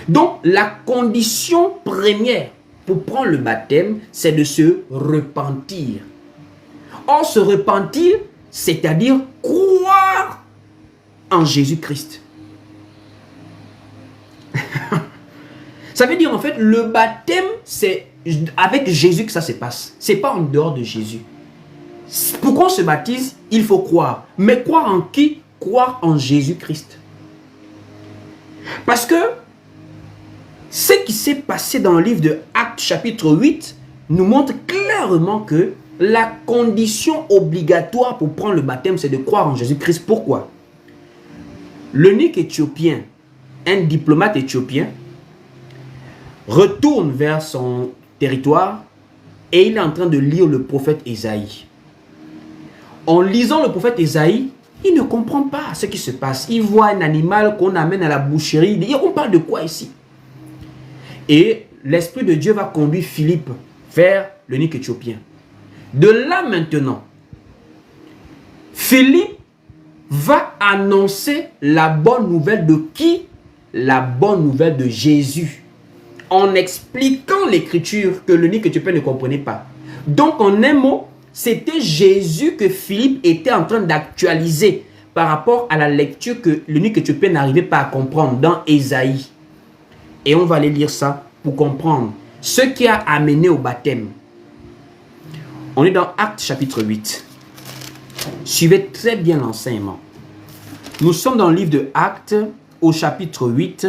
Donc, la condition première pour prendre le baptême, c'est de se repentir. Or, se repentir, c'est-à-dire croire en Jésus-Christ. Ça veut dire en fait, le baptême, c'est avec Jésus que ça se passe. Ce n'est pas en dehors de Jésus. Pour qu'on se baptise, il faut croire. Mais croire en qui? Croire en Jésus-Christ. Parce que ce qui s'est passé dans le livre de Actes chapitre 8 nous montre clairement que la condition obligatoire pour prendre le baptême, c'est de croire en Jésus-Christ. Pourquoi? L'eunuque éthiopien, un diplomate éthiopien, retourne vers son territoire et il est en train de lire le prophète Ésaïe. En lisant le prophète Ésaïe, il ne comprend pas ce qui se passe. Il voit un animal qu'on amène à la boucherie. Il dit, on parle de quoi ici? Et l'Esprit de Dieu va conduire Philippe vers l'eunuque éthiopien. De là maintenant, Philippe va annoncer la bonne nouvelle de qui? La bonne nouvelle de Jésus. En expliquant l'écriture que l'eunuque éthiopien ne comprenait pas. Donc en un mot, c'était Jésus que Philippe était en train d'actualiser par rapport à la lecture que l'eunuque éthiopien n'arrivait pas à comprendre dans Ésaïe. Et on va aller lire ça pour comprendre ce qui a amené au baptême. On est dans Actes chapitre 8. Suivez très bien l'enseignement. Nous sommes dans le livre de Actes au chapitre 8,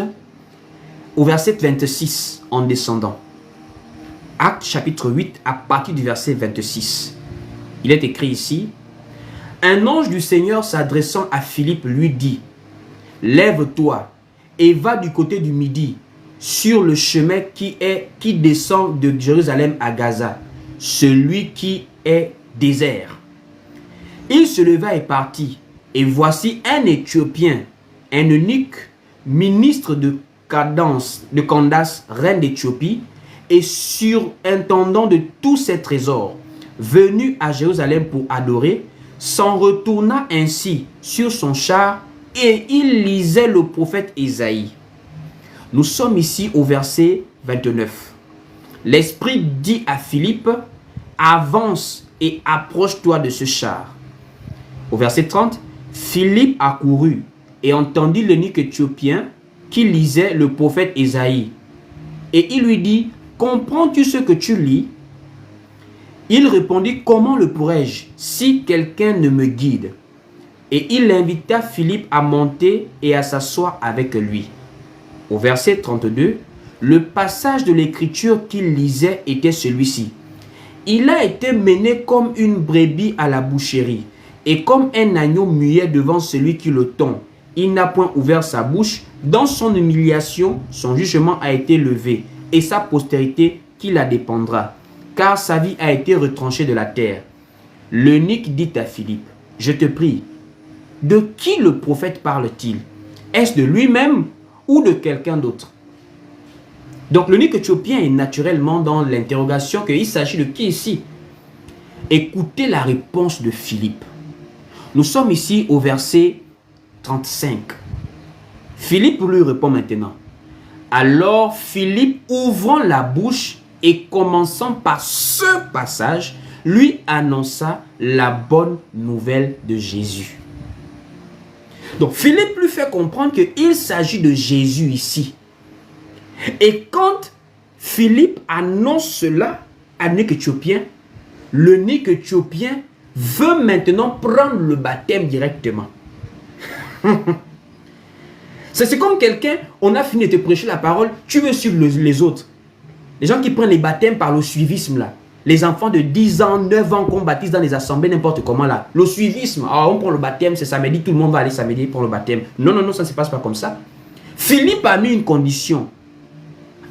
au verset 26 en descendant. Actes chapitre 8 à partir du verset 26. Il est écrit ici: un ange du Seigneur s'adressant à Philippe lui dit: lève-toi et va du côté du midi sur le chemin qui descend de Jérusalem à Gaza, celui qui est désert. Il se leva et partit, et voici un Éthiopien, un eunuque, ministre de Candace, reine d'Éthiopie, et surintendant de tous ses trésors, venu à Jérusalem pour adorer, s'en retourna ainsi sur son char, et il lisait le prophète Ésaïe. Nous sommes ici au verset 29. L'Esprit dit à Philippe: avance et approche-toi de ce char. Au verset 30, Philippe accourut et entendit l'eunuque éthiopien qui lisait le prophète Ésaïe. Et il lui dit: comprends-tu ce que tu lis? Il répondit: comment le pourrais-je si quelqu'un ne me guide? Et il invita Philippe à monter et à s'asseoir avec lui. Au verset 32, le passage de l'écriture qu'il lisait était celui-ci: il a été mené comme une brebis à la boucherie, et comme un agneau muet devant celui qui le tond. Il n'a point ouvert sa bouche. Dans son humiliation, son jugement a été levé, et sa postérité qui la dépendra, car sa vie a été retranchée de la terre. L'eunuque dit à Philippe: je te prie, de qui le prophète parle-t-il? Est-ce de lui-même ou de quelqu'un d'autre? Donc l'eunuque éthiopien est naturellement dans l'interrogation qu'il s'agit de qui ici? Écoutez la réponse de Philippe. Nous sommes ici au verset 35. Philippe lui répond maintenant: alors Philippe, ouvrant la bouche et commençant par ce passage, lui annonça la bonne nouvelle de Jésus. Donc Philippe lui fait comprendre qu'il s'agit de Jésus ici. Et quand Philippe annonce cela à l'eunuque éthiopien, l'eunuque éthiopien veut maintenant prendre le baptême directement. C'est comme quelqu'un, on a fini de te prêcher la parole, tu veux suivre les autres. Les gens qui prennent les baptêmes par le suivisme là. Les enfants de 10 ans, 9 ans qu'on baptise dans les assemblées, n'importe comment là. Le suivisme, on prend le baptême, c'est samedi, tout le monde va aller samedi pour le baptême. Non, non, non, ça ne se passe pas comme ça. Philippe a mis une condition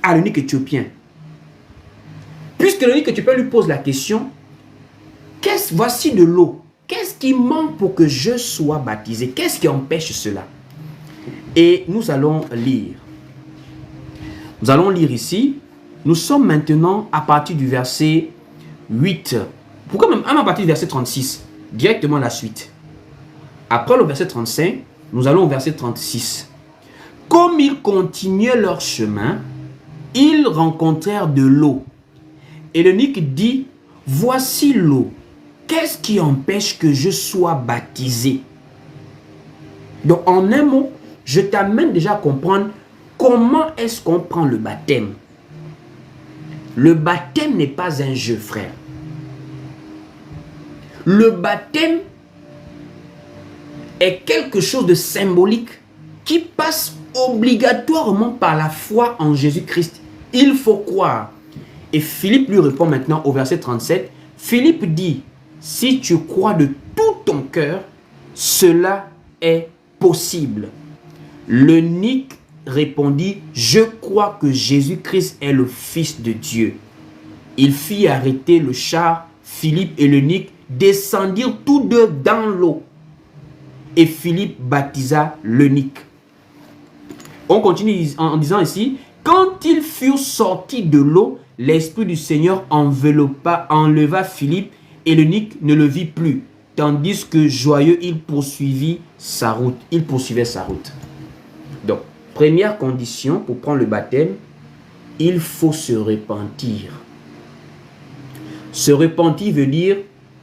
à l'eunuque éthiopien. Puisque l'eunuque éthiopien lui pose la question: voici de l'eau. Qu'est-ce qui manque pour que je sois baptisé? Qu'est-ce qui empêche cela? Et nous allons lire. Nous allons lire ici. Nous sommes maintenant à partir du verset 8. Pourquoi même à partir du verset 36? Directement la suite. Après le verset 35, nous allons au verset 36. Comme ils continuaient leur chemin, ils rencontrèrent de l'eau. Et l'eunuque dit: voici l'eau. Qu'est-ce qui empêche que je sois baptisé? Donc en un mot, je t'amène déjà à comprendre comment est-ce qu'on prend le baptême. Le baptême n'est pas un jeu, frère. Le baptême est quelque chose de symbolique qui passe obligatoirement par la foi en Jésus-Christ. Il faut croire. Et Philippe lui répond maintenant au verset 37. Philippe dit, si tu crois de tout ton cœur, cela est possible. L'eunuque répondit, je crois que Jésus-Christ est le Fils de Dieu. Il fit arrêter le char. Philippe et l'eunuque descendirent tous deux dans l'eau. Et Philippe baptisa l'eunuque. On continue en disant ici, quand ils furent sortis de l'eau, l'Esprit du Seigneur enleva Philippe et l'eunuque ne le vit plus, tandis que joyeux, il poursuivait sa route. Donc, première condition pour prendre le baptême, il faut se repentir. Se repentir veut dire,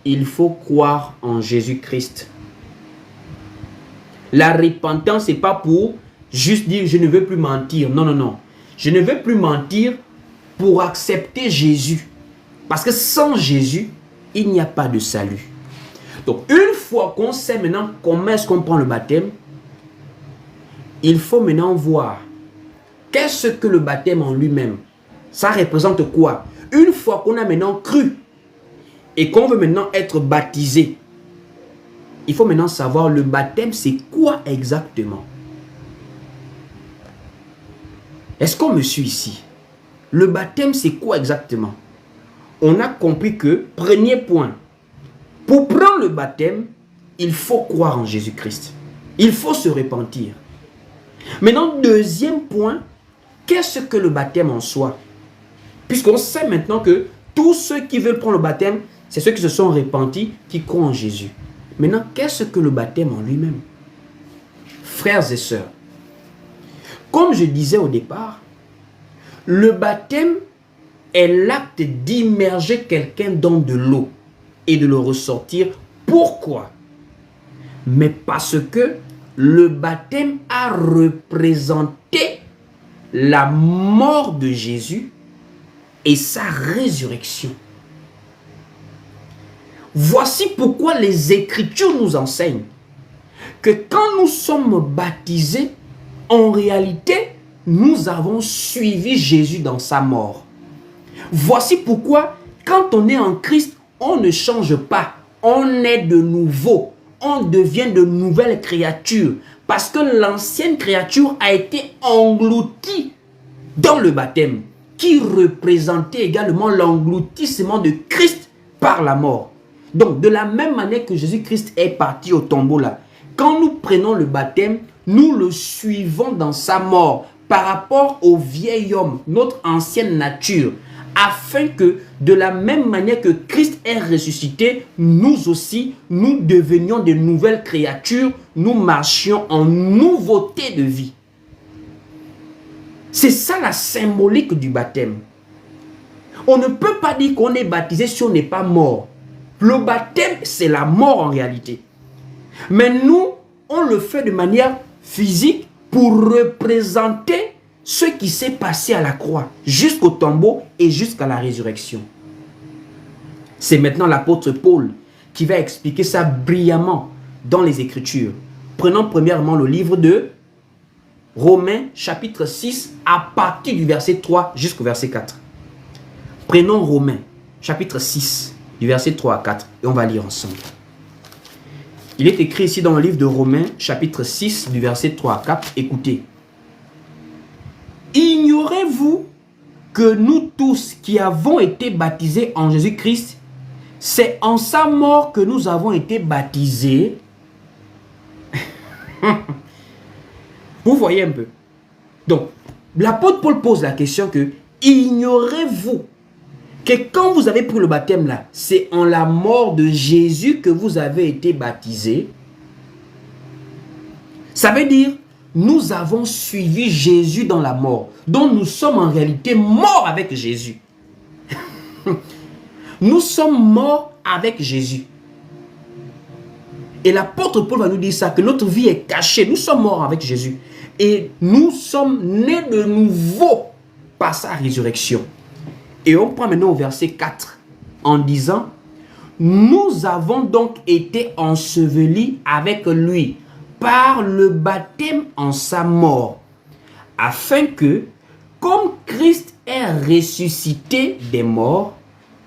il faut croire en Jésus-Christ. La repentance, ce n'est pas pour juste dire, je ne veux plus mentir. Non, non, non. Je ne veux plus mentir pour accepter Jésus. Parce que sans Jésus, il n'y a pas de salut. Donc, une fois qu'on sait maintenant comment est-ce qu'on prend le baptême, il faut maintenant voir qu'est-ce que le baptême en lui-même. Ça représente quoi? Une fois qu'on a maintenant cru et qu'on veut maintenant être baptisé, il faut maintenant savoir le baptême, c'est quoi exactement? Est-ce qu'on me suit ici? Le baptême, c'est quoi exactement? On a compris que, premier point, pour prendre le baptême, il faut croire en Jésus-Christ. Il faut se repentir. Maintenant, deuxième point, qu'est-ce que le baptême en soi? Puisqu'on sait maintenant que tous ceux qui veulent prendre le baptême, c'est ceux qui se sont repentis, qui croient en Jésus. Maintenant, qu'est-ce que le baptême en lui-même? Frères et sœurs, comme je disais au départ, le baptême est l'acte d'immerger quelqu'un dans de l'eau et de le ressortir. Pourquoi? Mais parce que le baptême a représenté la mort de Jésus et sa résurrection. Voici pourquoi les Écritures nous enseignent que quand nous sommes baptisés, en réalité, nous avons suivi Jésus dans sa mort. Voici pourquoi, quand on est en Christ, on ne change pas. On est de nouveau. On devient de nouvelles créatures. Parce que l'ancienne créature a été engloutie dans le baptême, qui représentait également l'engloutissement de Christ par la mort. Donc, de la même manière que Jésus-Christ est parti au tombeau là, quand nous prenons le baptême, nous le suivons dans sa mort par rapport au vieil homme, notre ancienne nature, afin que de la même manière que Christ est ressuscité, nous aussi, nous devenions de nouvelles créatures, nous marchions en nouveauté de vie. C'est ça la symbolique du baptême. On ne peut pas dire qu'on est baptisé si on n'est pas mort. Le baptême, c'est la mort en réalité. Mais nous, on le fait de manière physique pour représenter ce qui s'est passé à la croix, jusqu'au tombeau et jusqu'à la résurrection. C'est maintenant l'apôtre Paul qui va expliquer ça brillamment dans les Écritures. Prenons premièrement le livre de Romains chapitre 6 à partir du verset 3 jusqu'au verset 4. Prenons Romains chapitre 6 du verset 3 à 4 et on va lire ensemble. Il est écrit ici dans le livre de Romains chapitre 6 du verset 3 à 4. Écoutez. Ignorez-vous que nous tous qui avons été baptisés en Jésus-Christ, c'est en sa mort que nous avons été baptisés? Vous voyez un peu. Donc, l'apôtre Paul pose la question que, ignorez-vous que quand vous avez pris le baptême là, c'est en la mort de Jésus que vous avez été baptisés? Ça veut dire, nous avons suivi Jésus dans la mort. Donc nous sommes en réalité morts avec Jésus. Nous sommes morts avec Jésus. Et l'apôtre Paul va nous dire ça, que notre vie est cachée. Nous sommes morts avec Jésus. Et nous sommes nés de nouveau par sa résurrection. Et on prend maintenant au verset 4 en disant, nous avons donc été ensevelis avec lui par le baptême en sa mort, afin que, comme Christ est ressuscité des morts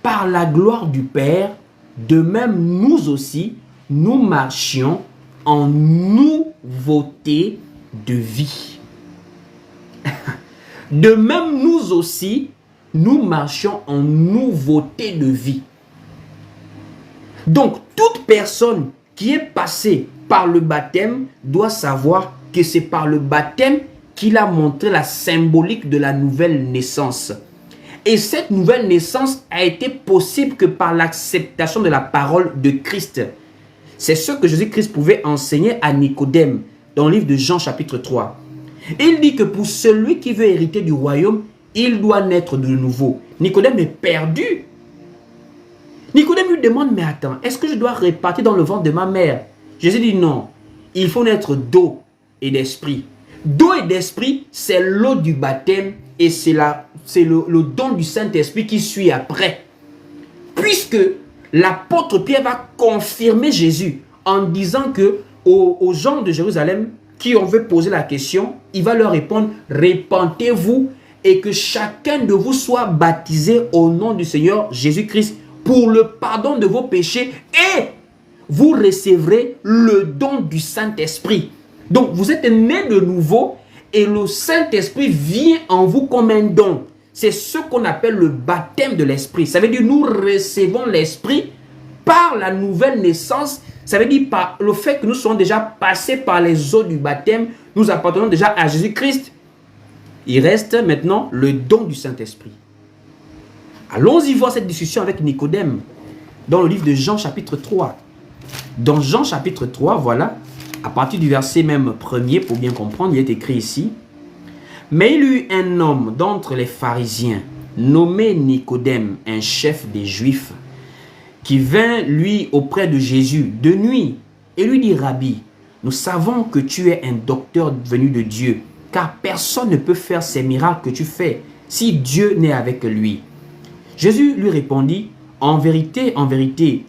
par la gloire du Père, de même nous aussi, nous marchions en nouveauté de vie. De même nous aussi, nous marchions en nouveauté de vie. Donc, toute personne qui est passée par le baptême doit savoir que c'est par le baptême qu'il a montré la symbolique de la nouvelle naissance. Et cette nouvelle naissance a été possible que par l'acceptation de la parole de Christ. C'est ce que Jésus-Christ pouvait enseigner à Nicodème dans le livre de Jean chapitre 3. Il dit que pour celui qui veut hériter du royaume, il doit naître de nouveau. Nicodème est perdu. Nicodème lui demande, mais attends, est-ce que je dois repartir dans le ventre de ma mère? Jésus dit non, il faut naître d'eau et d'esprit. D'eau et d'esprit, c'est l'eau du baptême et c'est le don du Saint-Esprit qui suit après. Puisque l'apôtre Pierre va confirmer Jésus en disant que aux gens de Jérusalem qui ont veut poser la question, il va leur répondre, repentez-vous et que chacun de vous soit baptisé au nom du Seigneur Jésus-Christ pour le pardon de vos péchés et vous recevrez le don du Saint-Esprit. Donc vous êtes nés de nouveau et le Saint-Esprit vient en vous comme un don. C'est ce qu'on appelle le baptême de l'Esprit. Ça veut dire nous recevons l'Esprit par la nouvelle naissance. Ça veut dire par le fait que nous sommes déjà passés par les eaux du baptême, nous appartenons déjà à Jésus-Christ. Il reste maintenant le don du Saint-Esprit. Allons-y voir cette discussion avec Nicodème dans le livre de Jean chapitre 3. Dans Jean chapitre 3, voilà, à partir du verset même premier, pour bien comprendre, il est écrit ici. Mais il y eut un homme d'entre les pharisiens, nommé Nicodème, un chef des Juifs, qui vint lui auprès de Jésus de nuit et lui dit, Rabbi, nous savons que tu es un docteur venu de Dieu, car personne ne peut faire ces miracles que tu fais si Dieu n'est avec lui. Jésus lui répondit, en vérité,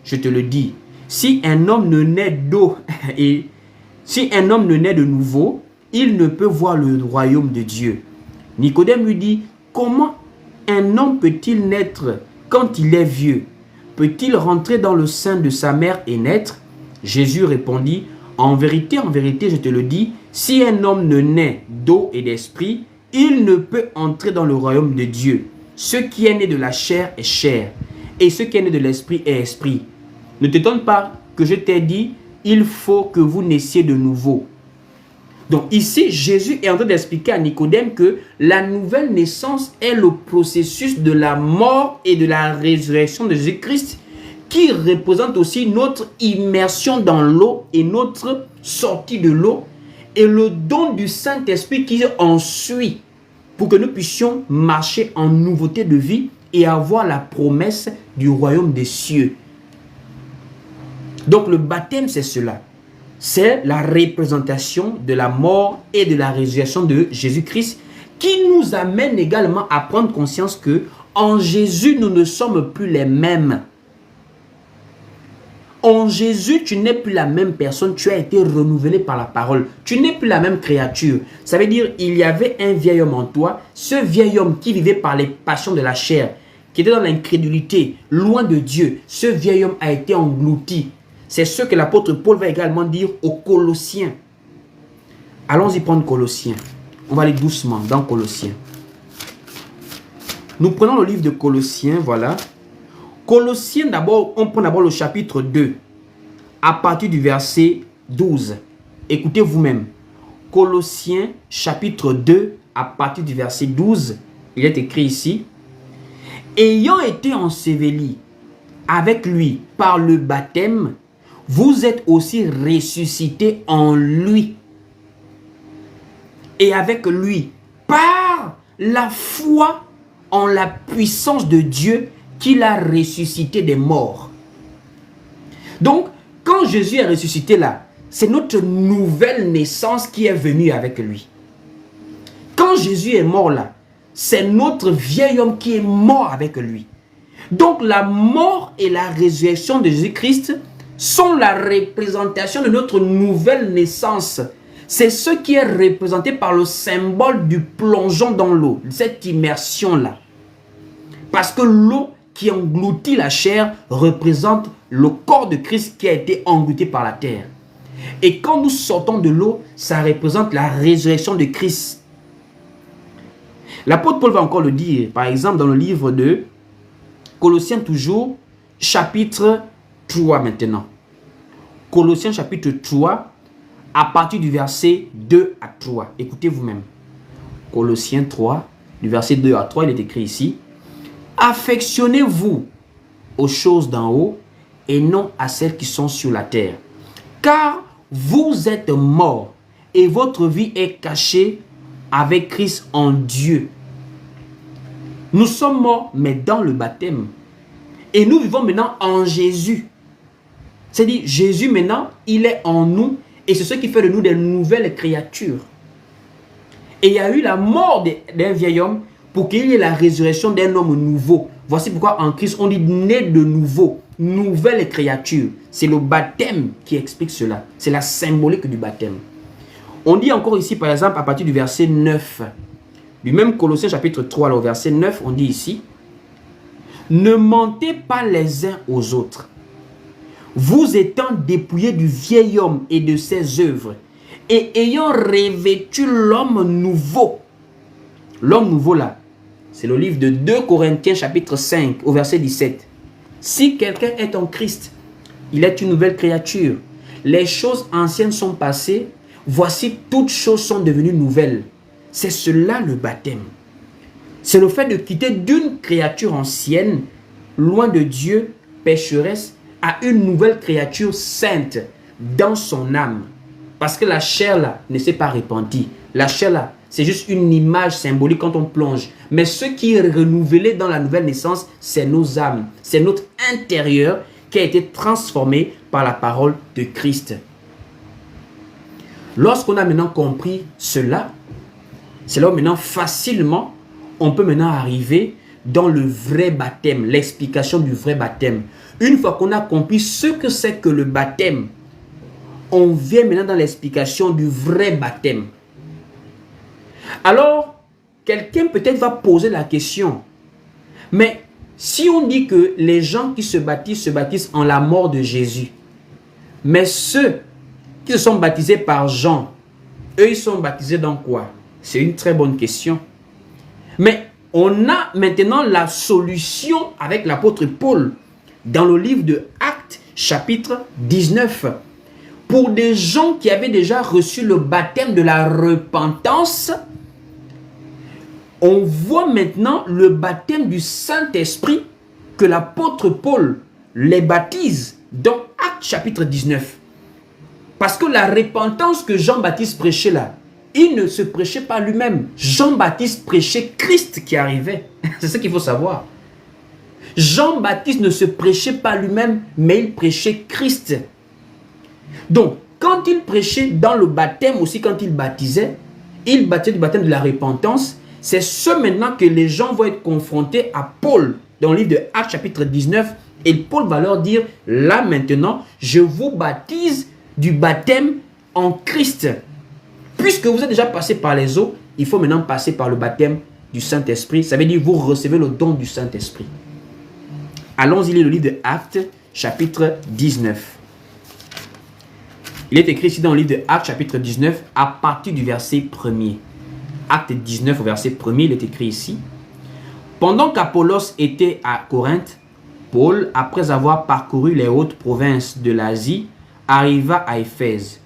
je te le dis, si un homme ne naît d'eau et si un homme ne naît de nouveau, il ne peut voir le royaume de Dieu. Nicodème lui dit, comment un homme peut-il naître quand il est vieux? Peut-il rentrer dans le sein de sa mère et naître? Jésus répondit, en vérité, je te le dis, si un homme ne naît d'eau et d'esprit, il ne peut entrer dans le royaume de Dieu. Ce qui est né de la chair est chair, et ce qui est né de l'esprit est esprit. Ne t'étonne pas que je t'ai dit, il faut que vous naissiez de nouveau. Donc ici, Jésus est en train d'expliquer à Nicodème que la nouvelle naissance est le processus de la mort et de la résurrection de Jésus-Christ qui représente aussi notre immersion dans l'eau et notre sortie de l'eau et le don du Saint-Esprit qui en suit pour que nous puissions marcher en nouveauté de vie et avoir la promesse du royaume des cieux. Donc le baptême, c'est cela. C'est la représentation de la mort et de la résurrection de Jésus-Christ qui nous amène également à prendre conscience que en Jésus, nous ne sommes plus les mêmes. En Jésus, tu n'es plus la même personne, tu as été renouvelé par la parole. Tu n'es plus la même créature. Ça veut dire il y avait un vieil homme en toi, ce vieil homme qui vivait par les passions de la chair, qui était dans l'incrédulité, loin de Dieu. Ce vieil homme a été englouti. C'est ce que l'apôtre Paul va également dire aux Colossiens. Allons-y prendre Colossiens. On va aller doucement dans Colossiens. Nous prenons le livre de Colossiens, voilà. Colossiens d'abord, on prend d'abord le chapitre 2, à partir du verset 12. Écoutez vous-même. Colossiens chapitre 2, à partir du verset 12, il est écrit ici. Ayant été ensevelis avec lui par le baptême, vous êtes aussi ressuscités en lui. Et avec lui, par la foi en la puissance de Dieu qu'il a ressuscité des morts. Donc, quand Jésus est ressuscité là, c'est notre nouvelle naissance qui est venue avec lui. Quand Jésus est mort là, c'est notre vieil homme qui est mort avec lui. Donc la mort et la résurrection de Jésus-Christ sont la représentation de notre nouvelle naissance. C'est ce qui est représenté par le symbole du plongeon dans l'eau, cette immersion-là. Parce que l'eau qui engloutit la chair représente le corps de Christ qui a été englouti par la terre. Et quand nous sortons de l'eau, ça représente la résurrection de Christ. L'apôtre Paul va encore le dire, par exemple dans le livre de Colossiens toujours, chapitre 3 maintenant. Colossiens chapitre 3, à partir du verset 2 à 3. Écoutez vous-même. Colossiens 3, du verset 2 à 3, il est écrit ici. Affectionnez-vous aux choses d'en haut et non à celles qui sont sur la terre. Car vous êtes morts et votre vie est cachée avec Christ en Dieu. Nous sommes morts, mais dans le baptême. Et nous vivons maintenant en Jésus. C'est-à-dire, Jésus maintenant, il est en nous et c'est ce qui fait de nous des nouvelles créatures. Et il y a eu la mort d'un vieil homme pour qu'il y ait la résurrection d'un homme nouveau. Voici pourquoi en Christ, on dit né de nouveau, nouvelle créature. C'est le baptême qui explique cela. C'est la symbolique du baptême. On dit encore ici, par exemple, à partir du verset 9, du même Colossiens chapitre 3, au verset 9, on dit ici, « Ne mentez pas les uns aux autres, vous étant dépouillés du vieil homme et de ses œuvres, et ayant revêtu l'homme nouveau. » L'homme nouveau là, c'est le livre de 2 Corinthiens chapitre 5 au verset 17. Si quelqu'un est en Christ, il est une nouvelle créature. Les choses anciennes sont passées, voici toutes choses sont devenues nouvelles. C'est cela le baptême. C'est le fait de quitter d'une créature ancienne, loin de Dieu, pécheresse, à une nouvelle créature sainte dans son âme. Parce que la chair là ne s'est pas répandue. La chair là, c'est juste une image symbolique quand on plonge. Mais ce qui est renouvelé dans la nouvelle naissance, c'est nos âmes. C'est notre intérieur qui a été transformé par la parole de Christ. Lorsqu'on a maintenant compris cela, c'est là où maintenant facilement, on peut maintenant arriver dans le vrai baptême, l'explication du vrai baptême. Une fois qu'on a compris ce que c'est que le baptême, on vient maintenant dans l'explication du vrai baptême. Alors, quelqu'un peut-être va poser la question, mais si on dit que les gens qui se baptisent en la mort de Jésus, mais ceux qui se sont baptisés par Jean, eux ils sont baptisés dans quoi? C'est une très bonne question. Mais on a maintenant la solution avec l'apôtre Paul dans le livre de Actes chapitre 19. Pour des gens qui avaient déjà reçu le baptême de la repentance, on voit maintenant le baptême du Saint-Esprit que l'apôtre Paul les baptise dans Actes chapitre 19. Parce que la repentance que Jean-Baptiste prêchait là, il ne se prêchait pas lui-même. Jean-Baptiste prêchait Christ qui arrivait. C'est ce qu'il faut savoir. Jean-Baptiste ne se prêchait pas lui-même, mais il prêchait Christ. Donc, quand il prêchait dans le baptême aussi, quand il baptisait du baptême de la repentance. C'est ce maintenant que les gens vont être confrontés à Paul dans le livre de Actes chapitre 19. Et Paul va leur dire, là maintenant, je vous baptise du baptême en Christ. Puisque vous êtes déjà passé par les eaux, il faut maintenant passer par le baptême du Saint-Esprit. Ça veut dire que vous recevez le don du Saint-Esprit. Allons-y lire le livre de Actes chapitre 19. Il est écrit ici dans le livre de Actes chapitre 19 à partir du verset 1er. Acte 19 au verset 1er, il est écrit ici. Pendant qu'Apollos était à Corinthe, Paul, après avoir parcouru les hautes provinces de l'Asie, arriva à Éphèse.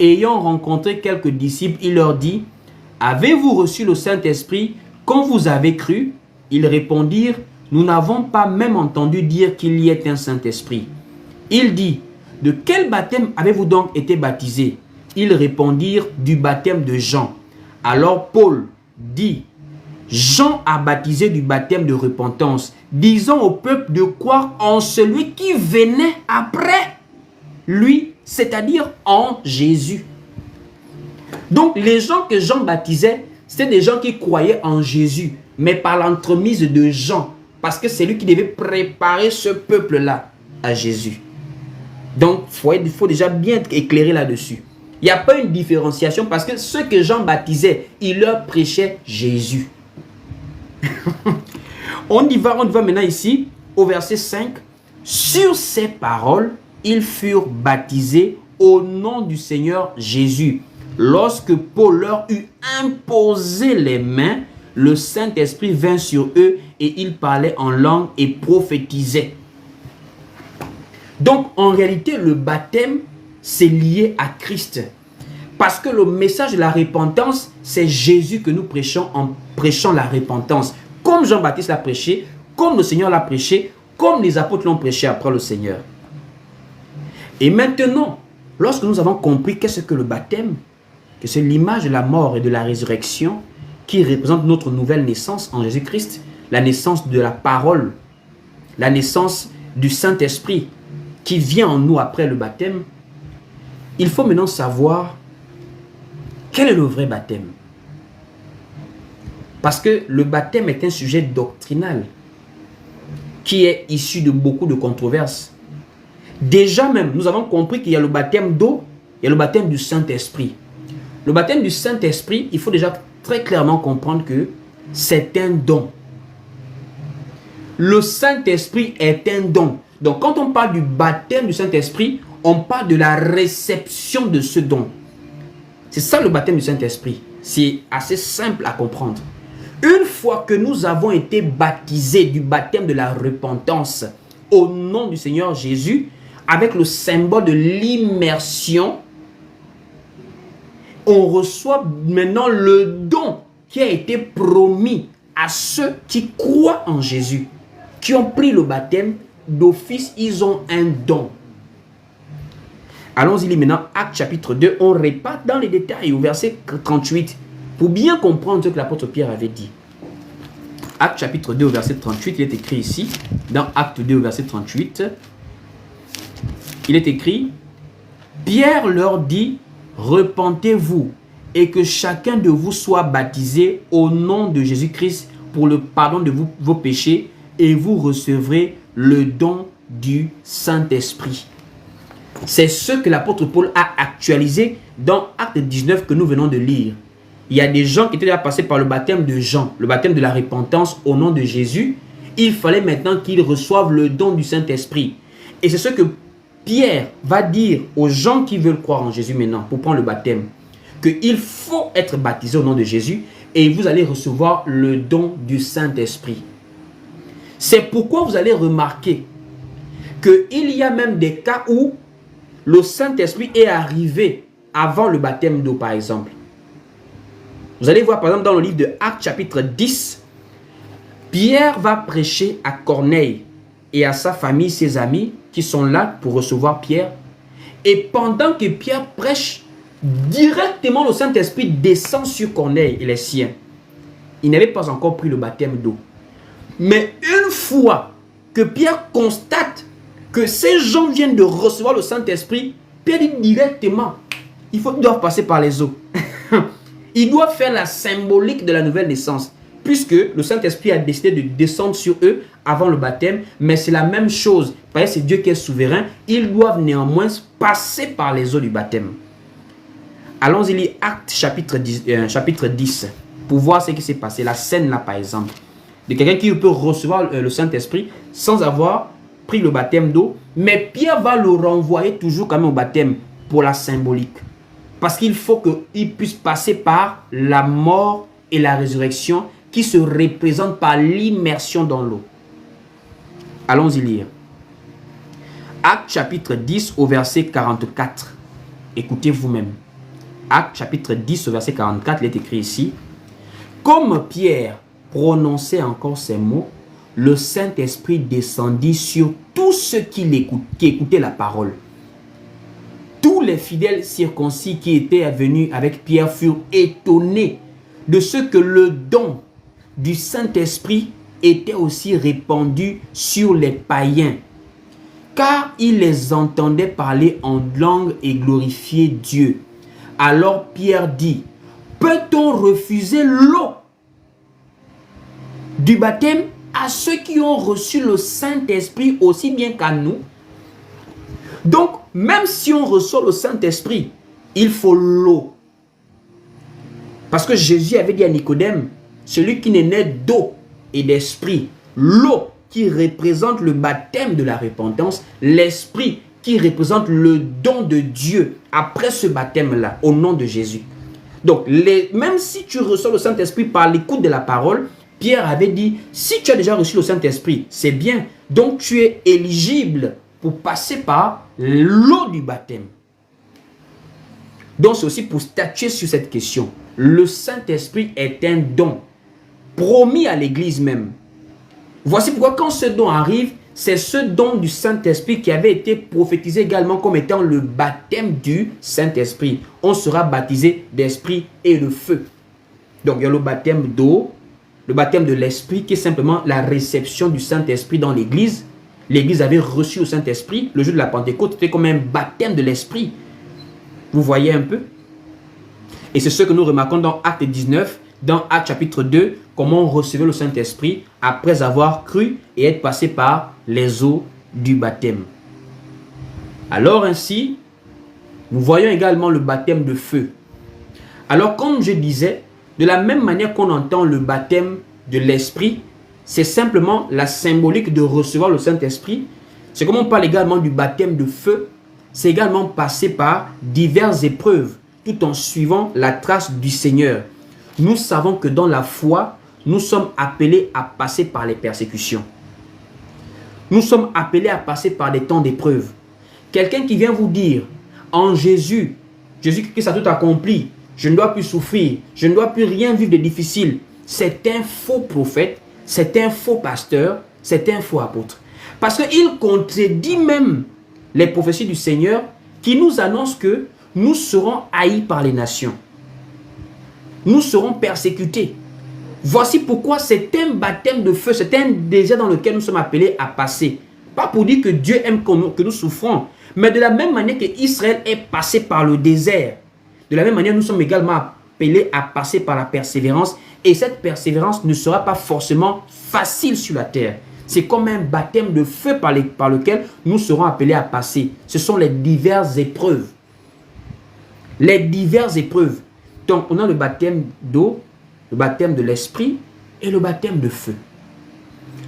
Ayant rencontré quelques disciples, il leur dit, « Avez-vous reçu le Saint-Esprit quand vous avez cru ?» Ils répondirent, « Nous n'avons pas même entendu dire qu'il y ait un Saint-Esprit. » Il dit, « De quel baptême avez-vous donc été baptisés ?» Ils répondirent, « Du baptême de Jean. » Alors Paul dit, « Jean a baptisé du baptême de repentance, disant au peuple de croire en celui qui venait après lui, c'est-à-dire en Jésus. » Donc les gens que Jean baptisait, c'était des gens qui croyaient en Jésus, mais par l'entremise de Jean. parce que c'est lui qui devait préparer ce peuple-là à Jésus. Donc, il faut déjà bien être éclairé là-dessus. Il n'y a pas une différenciation parce que ceux que Jean baptisait, il leur prêchait Jésus. On y va maintenant ici, au verset 5. Sur ces paroles, ils furent baptisés au nom du Seigneur Jésus. Lorsque Paul leur eut imposé les mains, le Saint-Esprit vint sur eux et ils parlaient en langue et prophétisaient. Donc, en réalité, le baptême, c'est lié à Christ. Parce que le message de la repentance, c'est Jésus que nous prêchons en prêchant la repentance. Comme Jean-Baptiste l'a prêché, comme le Seigneur l'a prêché, comme les apôtres l'ont prêché après le Seigneur. Et maintenant, lorsque nous avons compris qu'est-ce que le baptême, que c'est l'image de la mort et de la résurrection qui représente notre nouvelle naissance en Jésus-Christ, la naissance de la parole, la naissance du Saint-Esprit qui vient en nous après le baptême, il faut maintenant savoir quel est le vrai baptême. Parce que le baptême est un sujet doctrinal qui est issu de beaucoup de controverses. Déjà même, nous avons compris qu'il y a le baptême d'eau et le baptême du Saint-Esprit. Le baptême du Saint-Esprit, il faut déjà très clairement comprendre que c'est un don. Le Saint-Esprit est un don. Donc quand on parle du baptême du Saint-Esprit, on parle de la réception de ce don. C'est ça le baptême du Saint-Esprit. C'est assez simple à comprendre. Une fois que nous avons été baptisés du baptême de la repentance au nom du Seigneur Jésus, avec le symbole de l'immersion, on reçoit maintenant le don qui a été promis à ceux qui croient en Jésus, qui ont pris le baptême d'office, ils ont un don. Allons-y maintenant, Actes chapitre 2, on répète dans les détails au verset 38 pour bien comprendre ce que l'apôtre Pierre avait dit. Actes chapitre 2 au verset 38, il est écrit ici, dans Actes 2 au verset 38, il est écrit, Pierre leur dit, repentez-vous et que chacun de vous soit baptisé au nom de Jésus-Christ pour le pardon de vos péchés et vous recevrez le don du Saint-Esprit. C'est ce que l'apôtre Paul a actualisé dans Acte 19 que nous venons de lire. Il y a des gens qui étaient déjà passés par le baptême de Jean, le baptême de la repentance au nom de Jésus. Il fallait maintenant qu'ils reçoivent le don du Saint-Esprit. Et c'est ce que Pierre va dire aux gens qui veulent croire en Jésus maintenant pour prendre le baptême. Qu'il faut être baptisé au nom de Jésus et vous allez recevoir le don du Saint-Esprit. C'est pourquoi vous allez remarquer qu'il y a même des cas où le Saint-Esprit est arrivé avant le baptême d'eau, par exemple. Vous allez voir, par exemple, dans le livre de Actes, chapitre 10, Pierre va prêcher à Corneille et à sa famille, ses amis, qui sont là pour recevoir Pierre. Et pendant que Pierre prêche, directement le Saint-Esprit descend sur Corneille et les siens. Ils n'avaient pas encore pris le baptême d'eau. Mais une fois que Pierre constate que ces gens viennent de recevoir le Saint-Esprit, Pierre dit directement, ils doivent passer par les eaux. Ils doivent faire la symbolique de la nouvelle naissance, puisque le Saint-Esprit a décidé de descendre sur eux avant le baptême, mais c'est la même chose, parce que c'est Dieu qui est souverain, ils doivent néanmoins passer par les eaux du baptême. Allons-y lire Actes chapitre 10, pour voir ce qui s'est passé, la scène là par exemple, de quelqu'un qui peut recevoir le Saint-Esprit sans avoir pris le baptême d'eau, mais Pierre va le renvoyer toujours quand même au baptême pour la symbolique. Parce qu'il faut qu'il puisse passer par la mort et la résurrection qui se représentent par l'immersion dans l'eau. Allons-y lire. Actes chapitre 10 au verset 44. Écoutez vous-même. Actes chapitre 10 au verset 44, il est écrit ici. Comme Pierre prononçait encore ces mots, le Saint-Esprit descendit sur tous ceux qui écoutaient la parole. Tous les fidèles circoncis qui étaient venus avec Pierre furent étonnés de ce que le don du Saint-Esprit était aussi répandu sur les païens, car ils les entendaient parler en langue et glorifier Dieu. Alors Pierre dit, peut-on refuser l'eau du baptême à ceux qui ont reçu le Saint-Esprit aussi bien qu'à nous. Donc, même si on reçoit le Saint-Esprit, il faut l'eau. Parce que Jésus avait dit à Nicodème, celui qui n'est né d'eau et d'esprit, l'eau qui représente le baptême de la repentance, l'esprit qui représente le don de Dieu après ce baptême-là, au nom de Jésus. Donc, même si tu reçois le Saint-Esprit par l'écoute de la parole, Pierre avait dit, si tu as déjà reçu le Saint-Esprit, c'est bien. Donc, tu es éligible pour passer par l'eau du baptême. Donc, c'est aussi pour statuer sur cette question. Le Saint-Esprit est un don promis à l'Église même. Voici pourquoi quand ce don arrive, c'est ce don du Saint-Esprit qui avait été prophétisé également comme étant le baptême du Saint-Esprit. On sera baptisé d'esprit et de feu. Donc, il y a le baptême d'eau, le baptême de l'esprit qui est simplement la réception du Saint-Esprit dans l'Église. L'Église avait reçu le Saint-Esprit. Le jour de la Pentecôte, c'était comme un baptême de l'esprit. Vous voyez un peu? Et c'est ce que nous remarquons dans Acte 19, dans Acte chapitre 2, comment on recevait le Saint-Esprit après avoir cru et être passé par les eaux du baptême. Alors ainsi, nous voyons également le baptême de feu. Alors comme je disais, de la même manière qu'on entend le baptême de l'Esprit, c'est simplement la symbolique de recevoir le Saint-Esprit. C'est comme on parle également du baptême de feu, c'est également passé par diverses épreuves, tout en suivant la trace du Seigneur. Nous savons que dans la foi, nous sommes appelés à passer par les persécutions. Nous sommes appelés à passer par des temps d'épreuve. Quelqu'un qui vient vous dire, en Jésus, Jésus-Christ a tout accompli, je ne dois plus souffrir, je ne dois plus rien vivre de difficile. C'est un faux prophète, c'est un faux pasteur, c'est un faux apôtre. Parce qu'il contredit même les prophéties du Seigneur qui nous annoncent que nous serons haïs par les nations. Nous serons persécutés. Voici pourquoi c'est un baptême de feu, c'est un désert dans lequel nous sommes appelés à passer. Pas pour dire que Dieu aime que nous souffrons, mais de la même manière que Israël est passé par le désert, de la même manière nous sommes également appelés à passer par la persévérance, et cette persévérance ne sera pas forcément facile sur la terre. C'est comme un baptême de feu par lequel nous serons appelés à passer. Ce sont les diverses épreuves. Les diverses épreuves. Donc, on a le baptême d'eau, le baptême de l'esprit et le baptême de feu.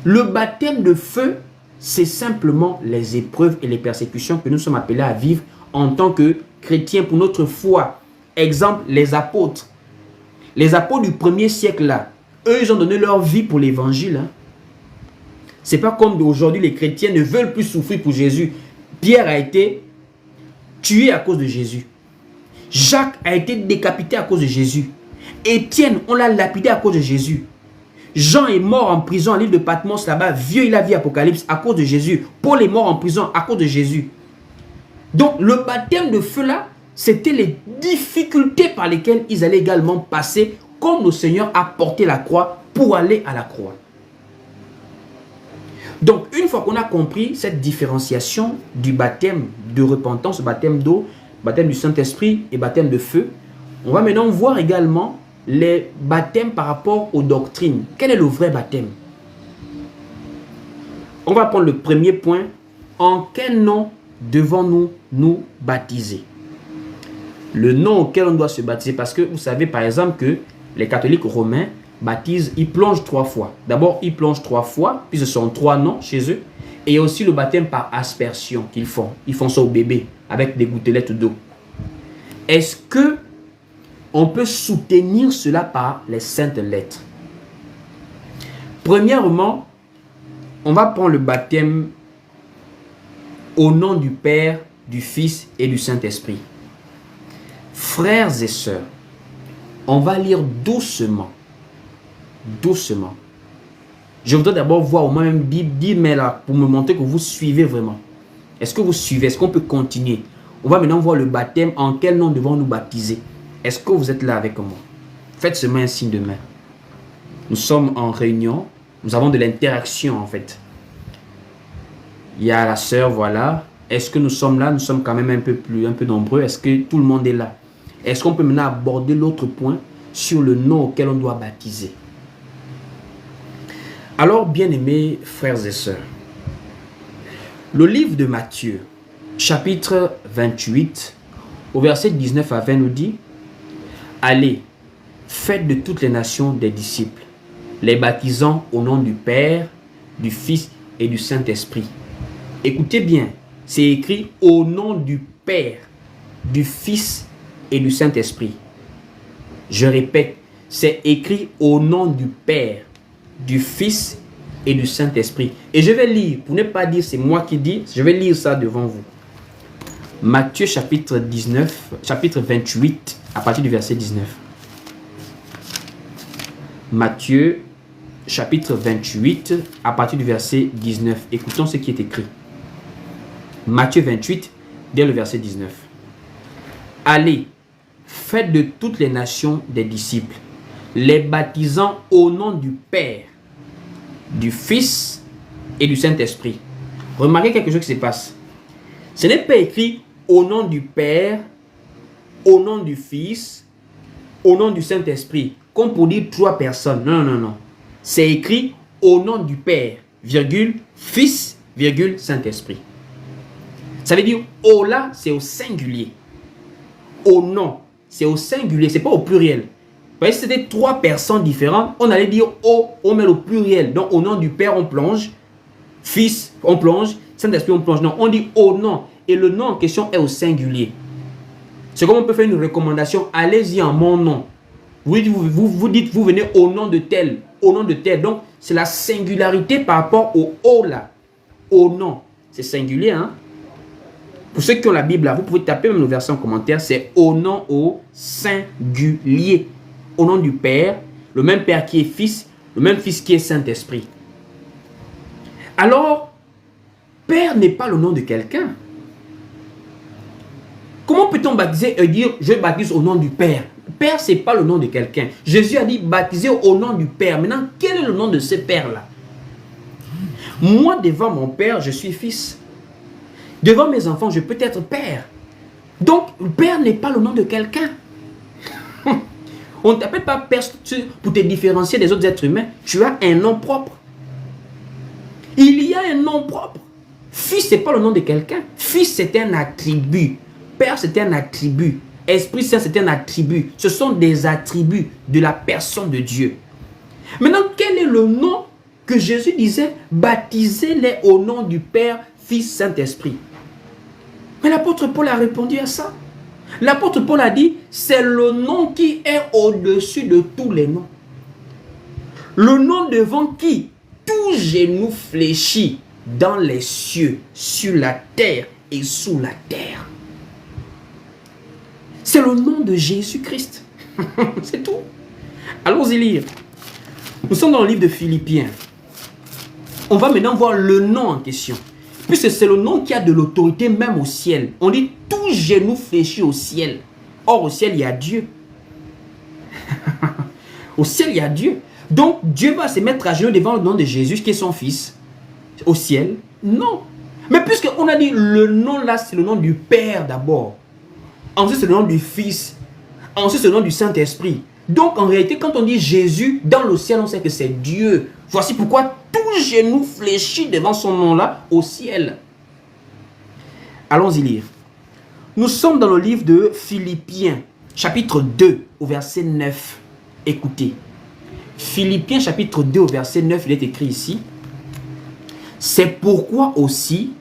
Le baptême de feu, c'est simplement les épreuves et les persécutions que nous sommes appelés à vivre en tant que chrétiens pour notre foi. Exemple, les apôtres. Les apôtres du premier siècle là, eux, ils ont donné leur vie pour l'évangile. C'est pas comme aujourd'hui, les chrétiens ne veulent plus souffrir pour Jésus. Pierre a été tué à cause de Jésus. Jacques a été décapité à cause de Jésus. Étienne, on l'a lapidé à cause de Jésus. Jean est mort en prison à l'île de Patmos là-bas, vieux, il a vu Apocalypse à cause de Jésus. Paul est mort en prison à cause de Jésus. Donc le baptême de feu là, c'était les difficultés par lesquelles ils allaient également passer, comme le Seigneur a porté la croix pour aller à la croix. Donc une fois qu'on a compris cette différenciation du baptême de repentance, baptême d'eau, baptême du Saint-Esprit et baptême de feu, on va maintenant voir également les baptêmes par rapport aux doctrines. Quel est le vrai baptême? On va prendre le premier point. En quel nom devons-nous nous baptiser? Le nom auquel on doit se baptiser, parce que vous savez par exemple que les catholiques romains baptisent, ils plongent 3 fois. D'abord, ils plongent 3 fois, puis ce sont 3 noms chez eux. Et aussi le baptême par aspersion qu'ils font. Ils font ça au bébé avec des gouttelettes d'eau. Est-ce que on peut soutenir cela par les saintes lettres? Premièrement, on va prendre le baptême au nom du Père, du Fils et du Saint-Esprit. Frères et sœurs, on va lire doucement. Doucement. Je voudrais d'abord voir au moins même 10 mails là pour me montrer que vous suivez vraiment. Est-ce que vous suivez? Est-ce qu'on peut continuer? On va maintenant voir le baptême. En quel nom devons-nous baptiser? Est-ce que vous êtes là avec moi? Faites seulement un signe de main. Nous sommes en réunion. Nous avons de l'interaction en fait. Il y a la sœur, voilà. Est-ce que nous sommes là? Nous sommes quand même un peu nombreux. Est-ce que tout le monde est là? Est-ce qu'on peut maintenant aborder l'autre point sur le nom auquel on doit baptiser? Alors, bien-aimés frères et sœurs, le livre de Matthieu, chapitre 28, au verset 19 à 20 nous dit: allez, faites de toutes les nations des disciples, les baptisant au nom du Père, du Fils et du Saint-Esprit. Écoutez bien, c'est écrit au nom du Père, du Fils et du Saint-Esprit. Je répète, c'est écrit au nom du Père, du Fils et du Saint-Esprit. Et je vais lire, pour ne pas dire c'est moi qui dis, je vais lire ça devant vous. Matthieu chapitre 28, à partir du verset 19. Matthieu chapitre 28, à partir du verset 19. Écoutons ce qui est écrit. Matthieu 28, dès le verset 19. Allez, faites de toutes les nations des disciples, les baptisant au nom du Père, du Fils et du Saint-Esprit. Remarquez quelque chose qui se passe. Ce n'est pas écrit au nom du Père, au nom du Fils, au nom du Saint-Esprit, comme pour dire 3 personnes. Non, non, non. C'est écrit au nom du Père, virgule, Fils, virgule, Saint-Esprit. Ça veut dire au là, c'est au singulier. Au nom, c'est au singulier, c'est pas au pluriel. Vous voyez, si c'était 3 personnes différentes, on allait dire au, on met le pluriel. Donc au nom du Père, on plonge, Fils, on plonge, Saint-Esprit, on plonge. Non, on dit au nom. Et le nom en question est au singulier. C'est comme on peut faire une recommandation. Allez-y en mon nom. Vous dites, vous venez au nom de tel. Au nom de tel. Donc, c'est la singularité par rapport au au là. Au nom. C'est singulier, hein. Pour ceux qui ont la Bible là, vous pouvez taper même le verset en commentaire. C'est au nom au singulier. Au nom du Père. Le même Père qui est Fils. Le même Fils qui est Saint-Esprit. Alors, Père n'est pas le nom de quelqu'un. Comment peut-on baptiser et dire je baptise au nom du Père? Père, ce n'est pas le nom de quelqu'un. Jésus a dit baptiser au nom du Père. Maintenant, quel est le nom de ce Père-là? Moi, devant mon Père, je suis fils. Devant mes enfants, je peux être Père. Donc, Père n'est pas le nom de quelqu'un. On ne t'appelle pas Père pour te différencier des autres êtres humains. Tu as un nom propre. Il y a un nom propre. Fils, ce n'est pas le nom de quelqu'un. Fils, c'est un attribut. Père, c'est un attribut. Esprit Saint, c'est un attribut. Ce sont des attributs de la personne de Dieu. Maintenant, quel est le nom que Jésus disait? Baptisez-les au nom du Père, Fils, Saint-Esprit. Mais l'apôtre Paul a répondu à ça. L'apôtre Paul a dit, c'est le nom qui est au-dessus de tous les noms. Le nom devant qui tout genou fléchit dans les cieux, sur la terre et sous la terre. C'est le nom de Jésus-Christ. C'est tout. Allons-y lire. Nous sommes dans le livre de Philippiens. On va maintenant voir le nom en question. Puisque c'est le nom qui a de l'autorité même au ciel. On dit tout genou fléchit au ciel. Or au ciel il y a Dieu. Au ciel il y a Dieu. Donc Dieu va se mettre à genoux devant le nom de Jésus qui est son fils. Au ciel? Non. Mais puisqu'on a dit le nom là c'est le nom du Père d'abord. Ensuite, c'est le nom du Fils. Ensuite, c'est le nom du Saint-Esprit. Donc, en réalité, quand on dit Jésus, dans le ciel, on sait que c'est Dieu. Voici pourquoi tout genou fléchit devant son nom-là au ciel. Allons-y lire. Nous sommes dans le livre de Philippiens, chapitre 2, au verset 9. Écoutez. Philippiens, chapitre 2, au verset 9, il est écrit ici. C'est pourquoi aussi,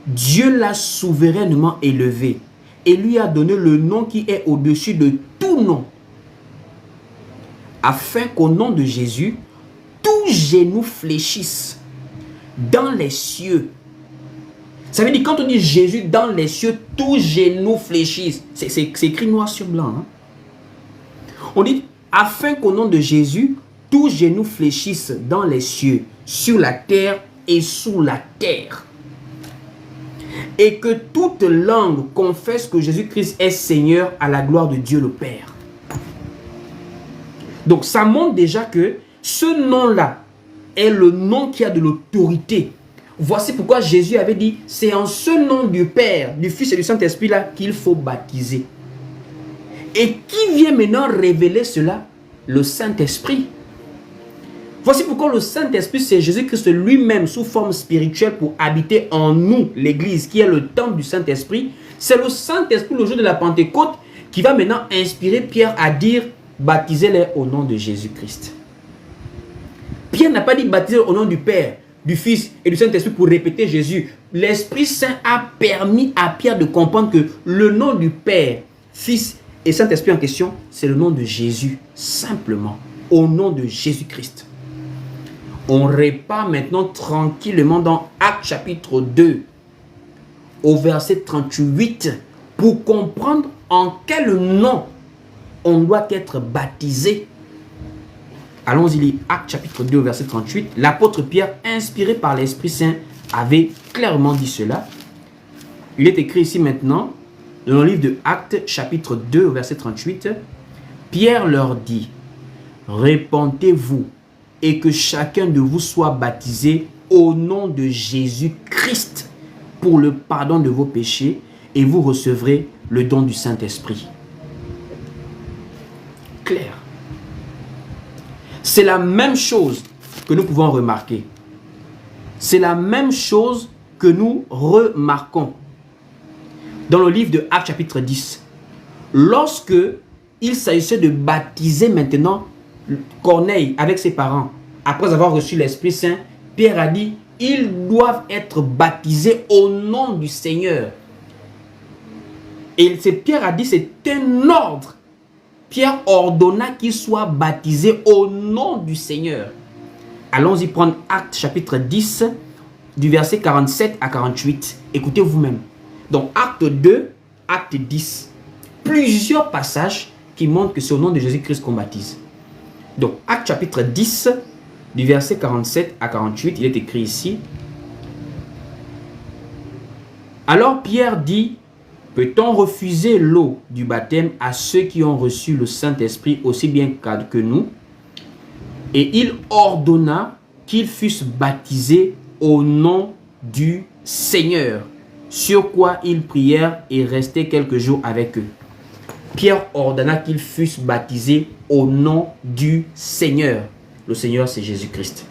Dieu l'a souverainement élevé et lui a donné le nom qui est au-dessus de tout nom, afin qu'au nom de Jésus, tout genou fléchisse dans les cieux. Ça veut dire quand on dit Jésus dans les cieux, tout genou fléchisse. C'est écrit noir sur blanc. Hein? On dit afin qu'au nom de Jésus, tout genou fléchisse dans les cieux, sur la terre et sous la terre. Et que toute langue confesse que Jésus-Christ est Seigneur à la gloire de Dieu le Père. Donc ça montre déjà que ce nom-là est le nom qui a de l'autorité. Voici pourquoi Jésus avait dit, c'est en ce nom du Père, du Fils et du Saint-Esprit là qu'il faut baptiser. Et qui vient maintenant révéler cela? Le Saint-Esprit. Voici pourquoi le Saint-Esprit, c'est Jésus-Christ lui-même sous forme spirituelle pour habiter en nous, l'Église, qui est le temple du Saint-Esprit. C'est le Saint-Esprit, le jour de la Pentecôte, qui va maintenant inspirer Pierre à dire « Baptisez-les au nom de Jésus-Christ ». Pierre n'a pas dit « Baptisez au nom du Père, du Fils et du Saint-Esprit » pour répéter Jésus. L'Esprit Saint a permis à Pierre de comprendre que le nom du Père, Fils et Saint-Esprit en question, c'est le nom de Jésus, simplement, au nom de Jésus-Christ. On repart maintenant tranquillement dans Actes chapitre 2, au verset 38, pour comprendre en quel nom on doit être baptisé. Allons-y lire Actes chapitre 2, verset 38. L'apôtre Pierre, inspiré par l'Esprit Saint, avait clairement dit cela. Il est écrit ici maintenant, dans le livre de Actes chapitre 2, verset 38. Pierre leur dit, « Répentez-vous et que chacun de vous soit baptisé au nom de Jésus-Christ pour le pardon de vos péchés et vous recevrez le don du Saint-Esprit. » Clair. C'est la même chose que nous pouvons remarquer. C'est la même chose que nous remarquons dans le livre de Actes chapitre 10. Lorsque il s'agissait de baptiser maintenant Corneille avec ses parents, après avoir reçu l'Esprit Saint, Pierre a dit, ils doivent être baptisés au nom du Seigneur. Et Pierre a dit, c'est un ordre. Pierre ordonna qu'ils soient baptisés au nom du Seigneur. Allons-y prendre Actes chapitre 10, du verset 47 à 48. Écoutez vous-même. Donc Acte 2, Acte 10. Plusieurs passages qui montrent que c'est au nom de Jésus-Christ qu'on baptise. Donc Acte chapitre 10, du verset 47 à 48, il est écrit ici. Alors Pierre dit, peut-on refuser l'eau du baptême à ceux qui ont reçu le Saint-Esprit aussi bien que nous? Et il ordonna qu'ils fussent baptisés au nom du Seigneur. Sur quoi ils prièrent et restaient quelques jours avec eux. Pierre ordonna qu'ils fussent baptisés au nom du Seigneur. Le Seigneur, c'est Jésus-Christ.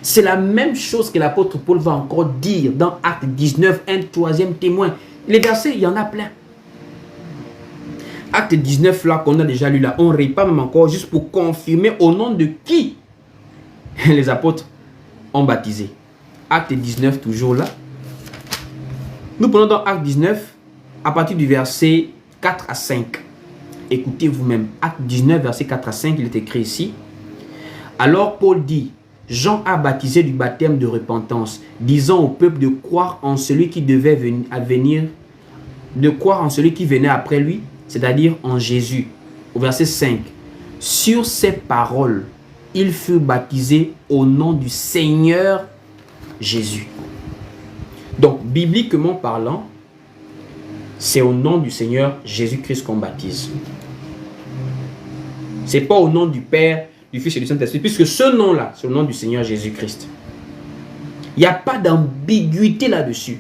C'est la même chose que l'apôtre Paul va encore dire dans Acte 19, un troisième témoin. Les versets, il y en a plein. Acte 19, là, qu'on a déjà lu là, on ne répète même encore, juste pour confirmer au nom de qui les apôtres ont baptisé. Acte 19, toujours là. Nous prenons dans Acte 19, à partir du verset 4 à 5. Écoutez vous-même. Acte 19, verset 4 à 5, il est écrit ici. Alors Paul dit, Jean a baptisé du baptême de repentance, disant au peuple de croire en celui qui devait venir, de croire en celui qui venait après lui, c'est-à-dire en Jésus. Au verset 5. Sur ces paroles, il fut baptisé au nom du Seigneur Jésus. Donc, bibliquement parlant, c'est au nom du Seigneur Jésus-Christ qu'on baptise. Ce n'est pas au nom du Père, du Fils et du Saint-Esprit, puisque ce nom-là, c'est le nom du Seigneur Jésus-Christ. Il n'y a pas d'ambiguïté là-dessus.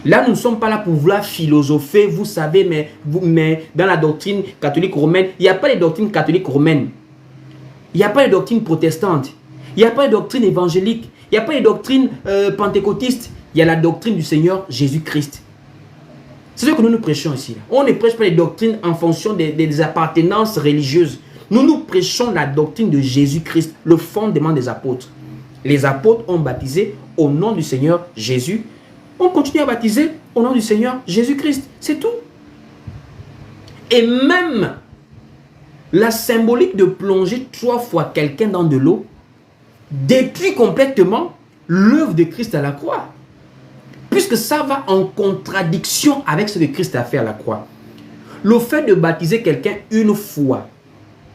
Là, nous ne sommes pas là pour vouloir philosopher, vous savez, mais dans la doctrine catholique romaine, il n'y a pas de doctrine catholique romaine. Il n'y a pas de doctrine protestante. Il n'y a pas de doctrine évangélique. Il n'y a pas de doctrine pentecôtiste. Il y a la doctrine du Seigneur Jésus-Christ. C'est ce que nous prêchons ici. On ne prêche pas les doctrines en fonction des appartenances religieuses. Nous prêchons la doctrine de Jésus-Christ, le fondement des apôtres. Les apôtres ont baptisé au nom du Seigneur Jésus. On continue à baptiser au nom du Seigneur Jésus-Christ. C'est tout. Et même la symbolique de plonger 3 fois quelqu'un dans de l'eau détruit complètement l'œuvre de Christ à la croix. Puisque ça va en contradiction avec ce que Christ a fait à la croix. Le fait de baptiser quelqu'un une fois,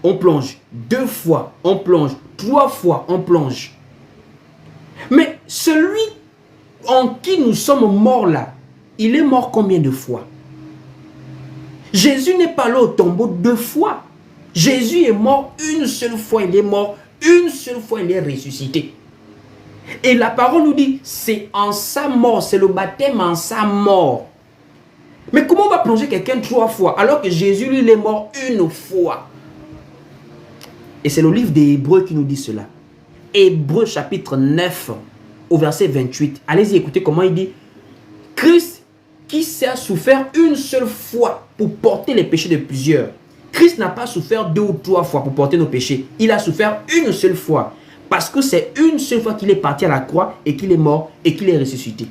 on plonge. 2 fois, on plonge. 3 fois, on plonge. Mais celui en qui nous sommes morts là, il est mort combien de fois? Jésus n'est pas allé au tombeau 2 fois. Jésus est mort une seule fois, il est mort une seule fois, il est ressuscité. Et la parole nous dit, c'est en sa mort, c'est le baptême en sa mort. Mais comment on va plonger quelqu'un 3 fois alors que Jésus, lui, il est mort une fois? Et c'est le livre des Hébreux qui nous dit cela. Hébreux chapitre 9 au verset 28. Allez-y, écoutez comment il dit. Christ qui s'est souffert une seule fois pour porter les péchés de plusieurs. Christ n'a pas souffert 2 ou 3 fois pour porter nos péchés. Il a souffert une seule fois. Parce que c'est une seule fois qu'il est parti à la croix et qu'il est mort et qu'il est ressuscité.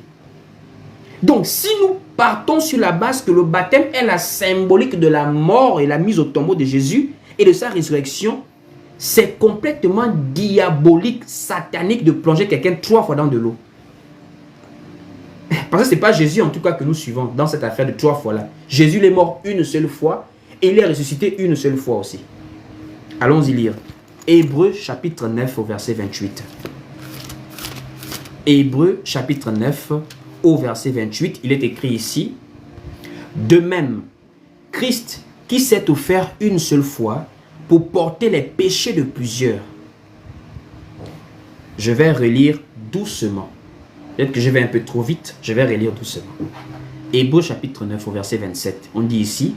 Donc si nous partons sur la base que le baptême est la symbolique de la mort et la mise au tombeau de Jésus et de sa résurrection, c'est complètement diabolique, satanique de plonger quelqu'un 3 fois dans de l'eau. Parce que ce n'est pas Jésus en tout cas que nous suivons dans cette affaire de 3 fois là. Jésus est mort une seule fois et il est ressuscité une seule fois aussi. Allons-y lire. Hébreux chapitre 9 au verset 28. Hébreux chapitre 9 au verset 28, il est écrit ici. De même, Christ qui s'est offert une seule fois pour porter les péchés de plusieurs. Je vais relire doucement. Peut-être que je vais un peu trop vite, je vais relire doucement. Hébreux chapitre 9 au verset 27, on dit ici.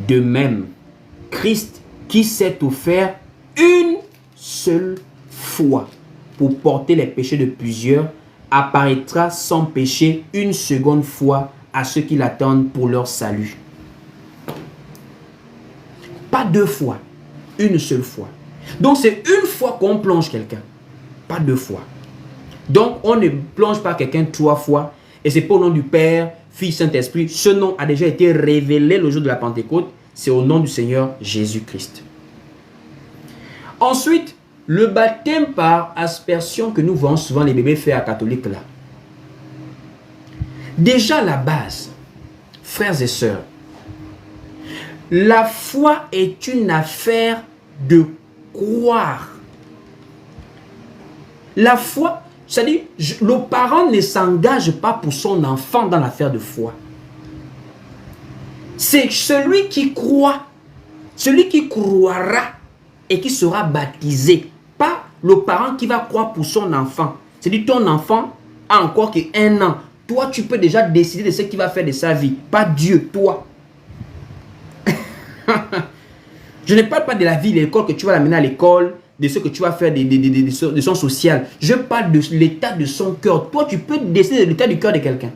De même, Christ qui s'est offert une seule fois pour porter les péchés de plusieurs apparaîtra sans péché une seconde fois à ceux qui l'attendent pour leur salut. Pas 2 fois, une seule fois. Donc c'est une fois qu'on plonge quelqu'un, pas 2 fois. Donc on ne plonge pas quelqu'un 3 fois et c'est pas au nom du Père, Fils, Saint-Esprit. Ce nom a déjà été révélé le jour de la Pentecôte. C'est au nom du Seigneur Jésus-Christ. Ensuite, le baptême par aspersion que nous voyons souvent les bébés faire à catholiques là. Déjà la base, frères et sœurs, la foi est une affaire de croire. La foi, c'est-à-dire, le parent ne s'engage pas pour son enfant dans l'affaire de foi. C'est celui qui croit, celui qui croira et qui sera baptisé. Pas le parent qui va croire pour son enfant. C'est-à-dire ton enfant a encore qu'1 an. Toi, tu peux déjà décider de ce qu'il va faire de sa vie. Pas Dieu, toi. Je ne parle pas de la vie, de l'école que tu vas l'amener à l'école, de ce que tu vas faire de son social. Je parle de l'état de son cœur. Toi, tu peux décider de l'état du cœur de quelqu'un.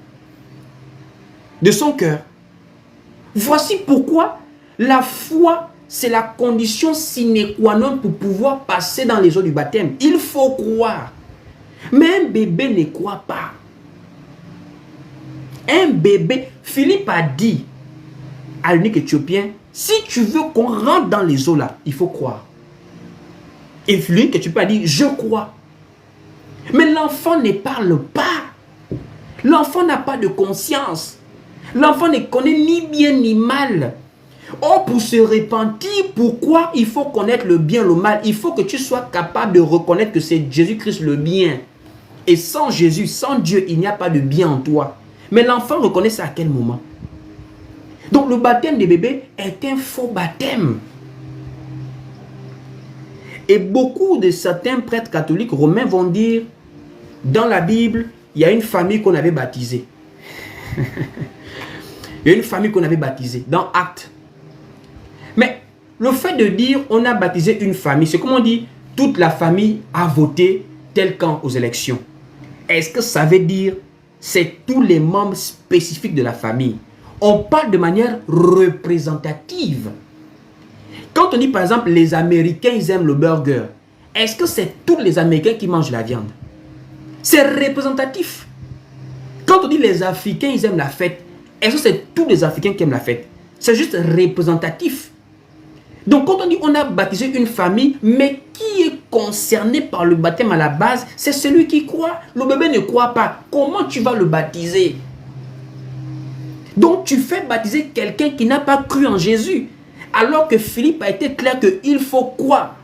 De son cœur. Voici pourquoi la foi, c'est la condition sine qua non pour pouvoir passer dans les eaux du baptême. Il faut croire. Mais un bébé ne croit pas. Un bébé, Philippe a dit à l'unique Éthiopien, si tu veux qu'on rentre dans les eaux là, il faut croire. Et l'unique Éthiopien a dit, je crois. Mais l'enfant ne parle pas. L'enfant n'a pas de conscience. L'enfant ne connaît ni bien ni mal. Or, pour se repentir, pourquoi il faut connaître le bien, le mal? Il faut que tu sois capable de reconnaître que c'est Jésus-Christ le bien. Et sans Jésus, sans Dieu, il n'y a pas de bien en toi. Mais l'enfant reconnaît ça à quel moment? Donc le baptême des bébés est un faux baptême. Et beaucoup de certains prêtres catholiques romains vont dire, dans la Bible, il y a une famille qu'on avait baptisée. Il y a une famille qu'on avait baptisée dans Actes. Mais le fait de dire on a baptisé une famille, c'est comme on dit toute la famille a voté tel camp aux élections. Est-ce que ça veut dire c'est tous les membres spécifiques de la famille? On parle de manière représentative. Quand on dit par exemple les Américains ils aiment le burger, est-ce que c'est tous les Américains qui mangent la viande? C'est représentatif. Quand on dit les Africains ils aiment la fête, est-ce que c'est tous les Africains qui aiment la fête? C'est juste représentatif. Donc quand on dit on a baptisé une famille, mais qui est concerné par le baptême à la base? C'est celui qui croit. Le bébé ne croit pas. Comment tu vas le baptiser? Donc tu fais baptiser quelqu'un qui n'a pas cru en Jésus. Alors que Philippe a été clair qu'il faut croire.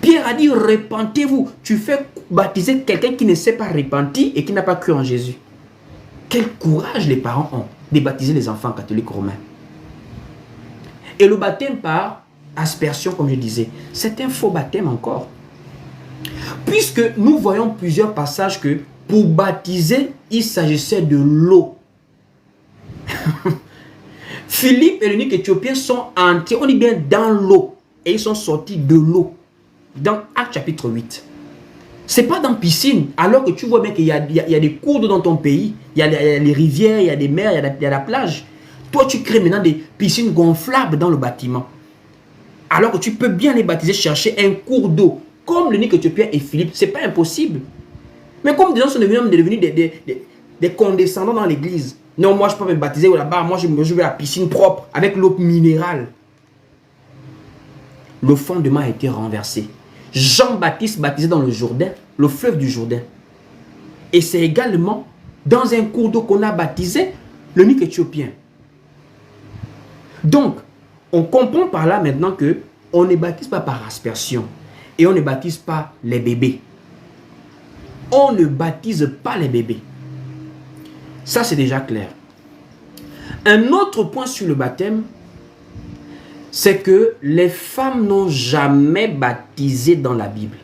Pierre a dit repentez-vous. Tu fais baptiser quelqu'un qui ne s'est pas repenti et qui n'a pas cru en Jésus. Quel courage les parents ont de baptiser les enfants catholiques romains. Et le baptême par aspersion, comme je disais, c'est un faux baptême encore. Puisque nous voyons plusieurs passages que pour baptiser, il s'agissait de l'eau. Philippe et l'unique Éthiopien sont entrés, on dit bien dans l'eau. et ils sont sortis de l'eau. Dans Actes chapitre 8. C'est pas dans piscine, alors que tu vois bien qu'il y a des cours d'eau dans ton pays, il y a les rivières, il y a des mers, il y a la plage. Toi, tu crées maintenant des piscines gonflables dans le bâtiment. Alors que tu peux bien les baptiser, chercher un cours d'eau, comme le Nick Éthiopien et Philippe, c'est pas impossible. Mais comme des gens sont devenus des condescendants dans l'église. Non, moi je peux me baptiser là-bas, moi je veux la piscine propre, avec l'eau minérale. Le fondement a été renversé. Jean-Baptiste baptisé dans le Jourdain, le fleuve du Jourdain. Et c'est également dans un cours d'eau qu'on a baptisé le Nick Éthiopien. Donc, on comprend par là maintenant que on ne baptise pas par aspersion et on ne baptise pas les bébés. On ne baptise pas les bébés. Ça, c'est déjà clair. Un autre point sur le baptême, c'est que les femmes n'ont jamais baptisé dans la Bible.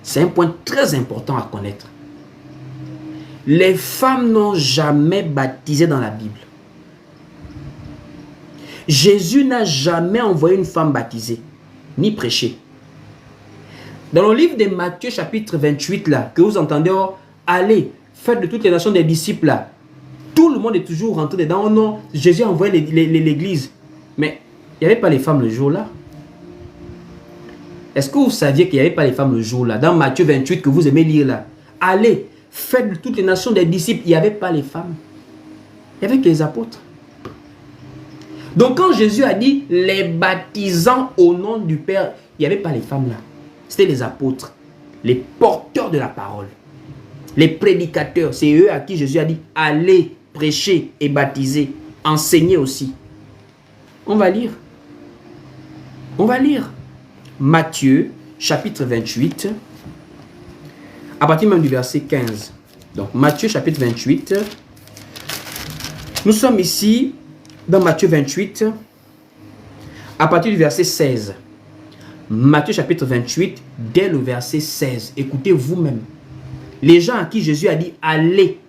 C'est un point très important à connaître. Les femmes n'ont jamais baptisé dans la Bible. Jésus n'a jamais envoyé une femme baptisée, ni prêcher. Dans le livre de Matthieu chapitre 28, là, que vous entendez, oh, allez, faites de toutes les nations des disciples, là. Tout le monde est toujours rentré dedans. Oh non, Jésus a envoyé l'église. Mais il n'y avait pas les femmes le jour-là. Est-ce que vous saviez qu'il n'y avait pas les femmes le jour-là? Dans Matthieu 28 que vous aimez lire là. Allez, faites de toutes les nations des disciples. Il n'y avait pas les femmes. Il n'y avait que les apôtres. Donc quand Jésus a dit les baptisants au nom du Père, il n'y avait pas les femmes là. C'était les apôtres, les porteurs de la parole, les prédicateurs. C'est eux à qui Jésus a dit allez prêcher et baptiser, enseigner aussi. On va lire. On va lire. Matthieu chapitre 28, à partir même du verset 15. Donc Matthieu chapitre 28. Nous sommes ici dans Matthieu 28, à partir du verset 16. Matthieu chapitre 28, dès le verset 16. Écoutez vous-même. Les gens à qui Jésus a dit allez.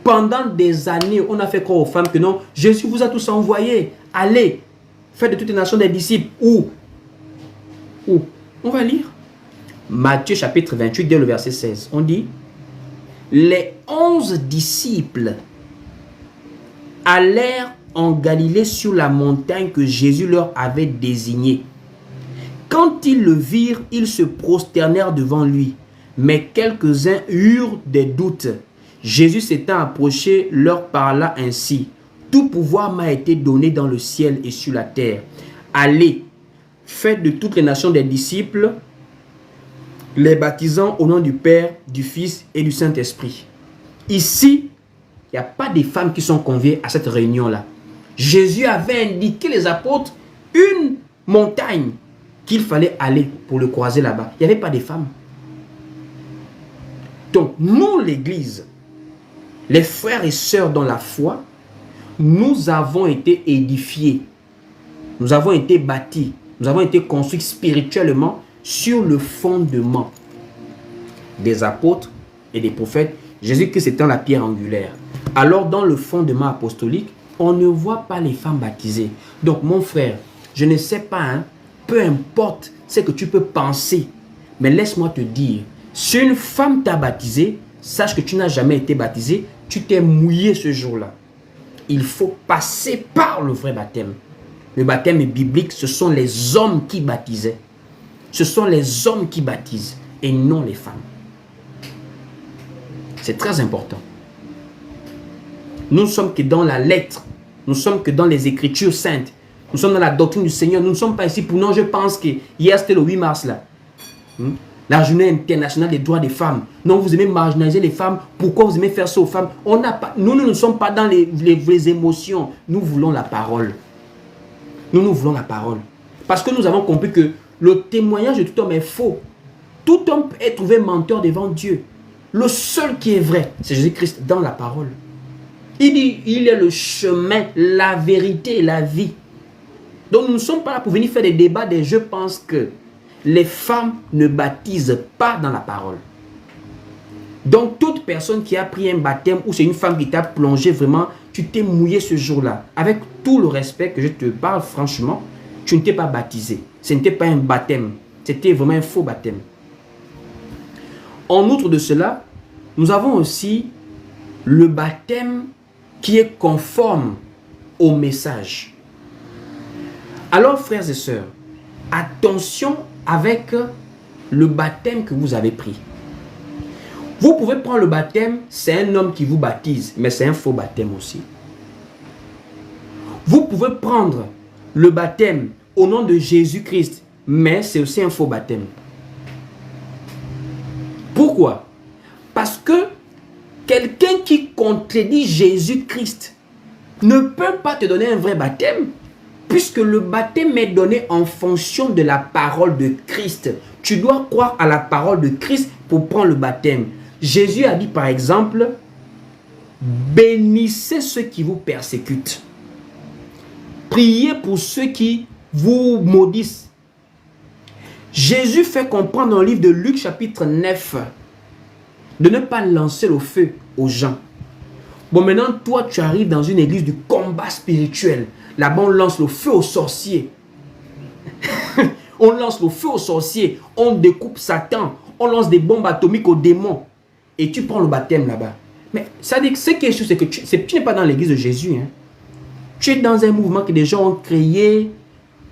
Pendant des années, on a fait croire aux femmes que non, Jésus vous a tous envoyés. Allez, faites de toutes les nations des disciples. Où? On va lire. Matthieu chapitre 28, dès le verset 16. On dit, les 11 disciples allèrent en Galilée sur la montagne que Jésus leur avait désignée. Quand ils le virent, ils se prosternèrent devant lui. Mais quelques-uns eurent des doutes. Jésus s'étant approché, leur parla ainsi. Tout pouvoir m'a été donné dans le ciel et sur la terre. Allez, faites de toutes les nations des disciples, les baptisant au nom du Père, du Fils et du Saint-Esprit. Ici, il n'y a pas des femmes qui sont conviées à cette réunion-là. Jésus avait indiqué les apôtres une montagne qu'il fallait aller pour le croiser là-bas. Il n'y avait pas de femmes. Donc, nous, l'Église, les frères et sœurs dans la foi, nous avons été édifiés. Nous avons été bâtis. Nous avons été construits spirituellement sur le fondement des apôtres et des prophètes. Jésus-Christ étant la pierre angulaire. Alors, dans le fondement apostolique, on ne voit pas les femmes baptisées. Donc, mon frère, je ne sais pas, hein, peu importe ce que tu peux penser, mais laisse-moi te dire, si une femme t'a baptisé, sache que tu n'as jamais été baptisé, tu t'es mouillé ce jour-là. Il faut passer par le vrai baptême. Le baptême biblique, ce sont les hommes qui baptisaient. Ce sont les hommes qui baptisent et non les femmes. C'est très important. Nous ne sommes que dans la lettre. Nous ne sommes que dans les Écritures saintes. Nous sommes dans la doctrine du Seigneur. Nous ne sommes pas ici pour... Non, je pense que hier, c'était le 8 mars, là. La journée internationale des droits des femmes. Non, vous aimez marginaliser les femmes. Pourquoi vous aimez faire ça aux femmes? On n'a pas... Nous ne sommes pas dans les émotions. Nous voulons la parole. Nous voulons la parole. Parce que nous avons compris que le témoignage de tout homme est faux. Tout homme est trouvé menteur devant Dieu. Le seul qui est vrai, c'est Jésus-Christ dans la parole. Il dit, il est le chemin, la vérité et la vie. Donc nous ne sommes pas là pour venir faire des débats, des je pense que les femmes ne baptisent pas dans la parole. Donc, toute personne qui a pris un baptême ou c'est une femme qui t'a plongé vraiment, tu t'es mouillé ce jour-là. Avec tout le respect que je te parle, franchement, tu ne t'es pas baptisé. Ce n'était pas un baptême. C'était vraiment un faux baptême. En outre de cela, nous avons aussi le baptême qui est conforme au message. Alors, frères et sœurs, attention avec le baptême que vous avez pris. Vous pouvez prendre le baptême, c'est un homme qui vous baptise, mais c'est un faux baptême aussi. Vous pouvez prendre le baptême au nom de Jésus-Christ, mais c'est aussi un faux baptême. Pourquoi? Parce que quelqu'un qui contredit Jésus-Christ ne peut pas te donner un vrai baptême, puisque le baptême est donné en fonction de la parole de Christ. Tu dois croire à la parole de Christ pour prendre le baptême. Jésus a dit par exemple, bénissez ceux qui vous persécutent. Priez pour ceux qui vous maudissent. Jésus fait comprendre dans le livre de Luc chapitre 9 de ne pas lancer le feu aux gens. Bon, maintenant, toi, tu arrives dans une église du combat spirituel. Là-bas, on lance le feu aux sorciers. On lance le feu aux sorciers. On découpe Satan. On lance des bombes atomiques aux démons. Et tu prends le baptême là-bas. Mais ça dit que c'est quelque chose, c'est que tu n'es pas dans l'église de Jésus. Hein. Tu es dans un mouvement que des gens ont créé.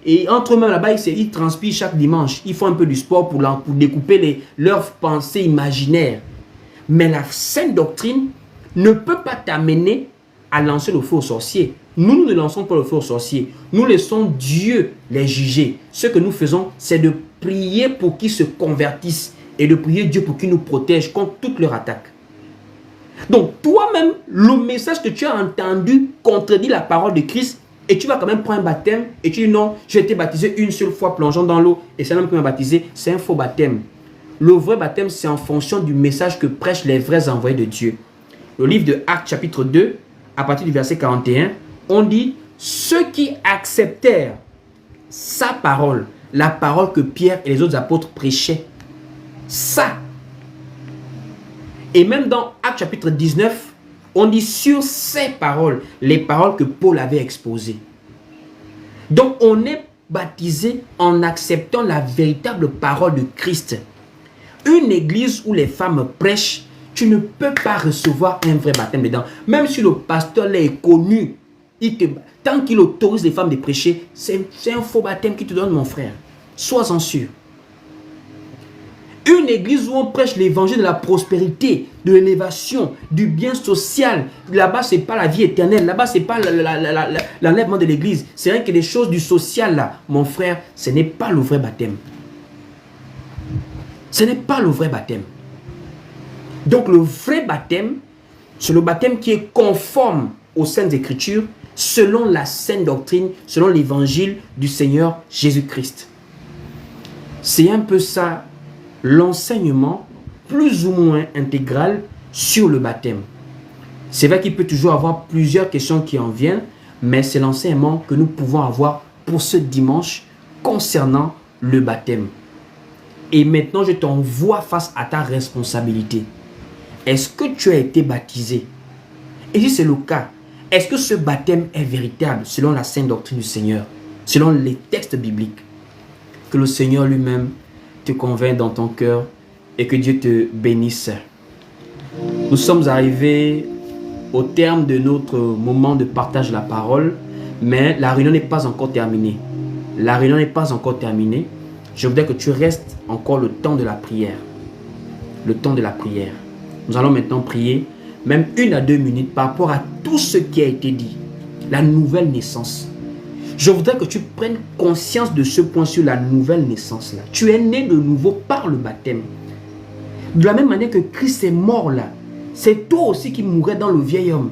Et entre eux-mêmes là-bas, ils transpirent chaque dimanche. Ils font un peu du sport pour découper leurs pensées imaginaires. Mais la sainte doctrine ne peut pas t'amener à lancer le feu aux sorciers. Nous ne lançons pas le feu aux sorciers. Nous laissons Dieu les juger. Ce que nous faisons, c'est de prier pour qu'ils se convertissent et de prier Dieu pour qu'il nous protège contre toutes leurs attaques. Donc, toi-même, le message que tu as entendu contredit la parole de Christ et tu vas quand même prendre un baptême et tu dis non, j'ai été baptisé une seule fois plongeant dans l'eau et c'est l'homme qui m'a baptisé, c'est un faux baptême. Le vrai baptême, c'est en fonction du message que prêchent les vrais envoyés de Dieu. Le livre de Actes chapitre 2, à partir du verset 41, on dit « Ceux qui acceptèrent sa parole, la parole que Pierre et les autres apôtres prêchaient, ça. » Et même dans Actes chapitre 19, on dit sur ces paroles, les paroles que Paul avait exposées. Donc on est baptisé en acceptant la véritable parole de Christ. Une église où les femmes prêchent, tu ne peux pas recevoir un vrai baptême dedans. Même si le pasteur est connu, tant qu'il autorise les femmes de prêcher, c'est un faux baptême qui te donne, mon frère. Sois-en sûr. Une église où on prêche l'évangile de la prospérité, de l'élévation, du bien social. Là-bas, ce n'est pas la vie éternelle. Là-bas, ce n'est pas l'enlèvement de l'église. C'est rien que des choses du social là. Mon frère, ce n'est pas le vrai baptême. Ce n'est pas le vrai baptême. Donc le vrai baptême, c'est le baptême qui est conforme aux Saintes Écritures, selon la sainte doctrine, selon l'évangile du Seigneur Jésus-Christ. C'est un peu ça, l'enseignement plus ou moins intégral sur le baptême. C'est vrai qu'il peut toujours avoir plusieurs questions qui en viennent, mais c'est l'enseignement que nous pouvons avoir pour ce dimanche concernant le baptême. Et maintenant, je t'envoie face à ta responsabilité. Est-ce que tu as été baptisé? Et si c'est le cas, est-ce que ce baptême est véritable selon la sainte doctrine du Seigneur, selon les textes bibliques? Que le Seigneur lui-même te convainc dans ton cœur et que Dieu te bénisse. Nous sommes arrivés au terme de notre moment de partage de la parole, mais la réunion n'est pas encore terminée. La réunion n'est pas encore terminée. Je voudrais que tu restes encore le temps de la prière. Le temps de la prière. Nous allons maintenant prier, même 1 à 2 minutes par rapport à tout ce qui a été dit. La nouvelle naissance. Je voudrais que tu prennes conscience de ce point sur la nouvelle naissance là. Tu es né de nouveau par le baptême. De la même manière que Christ est mort là, c'est toi aussi qui mourrais dans le vieil homme.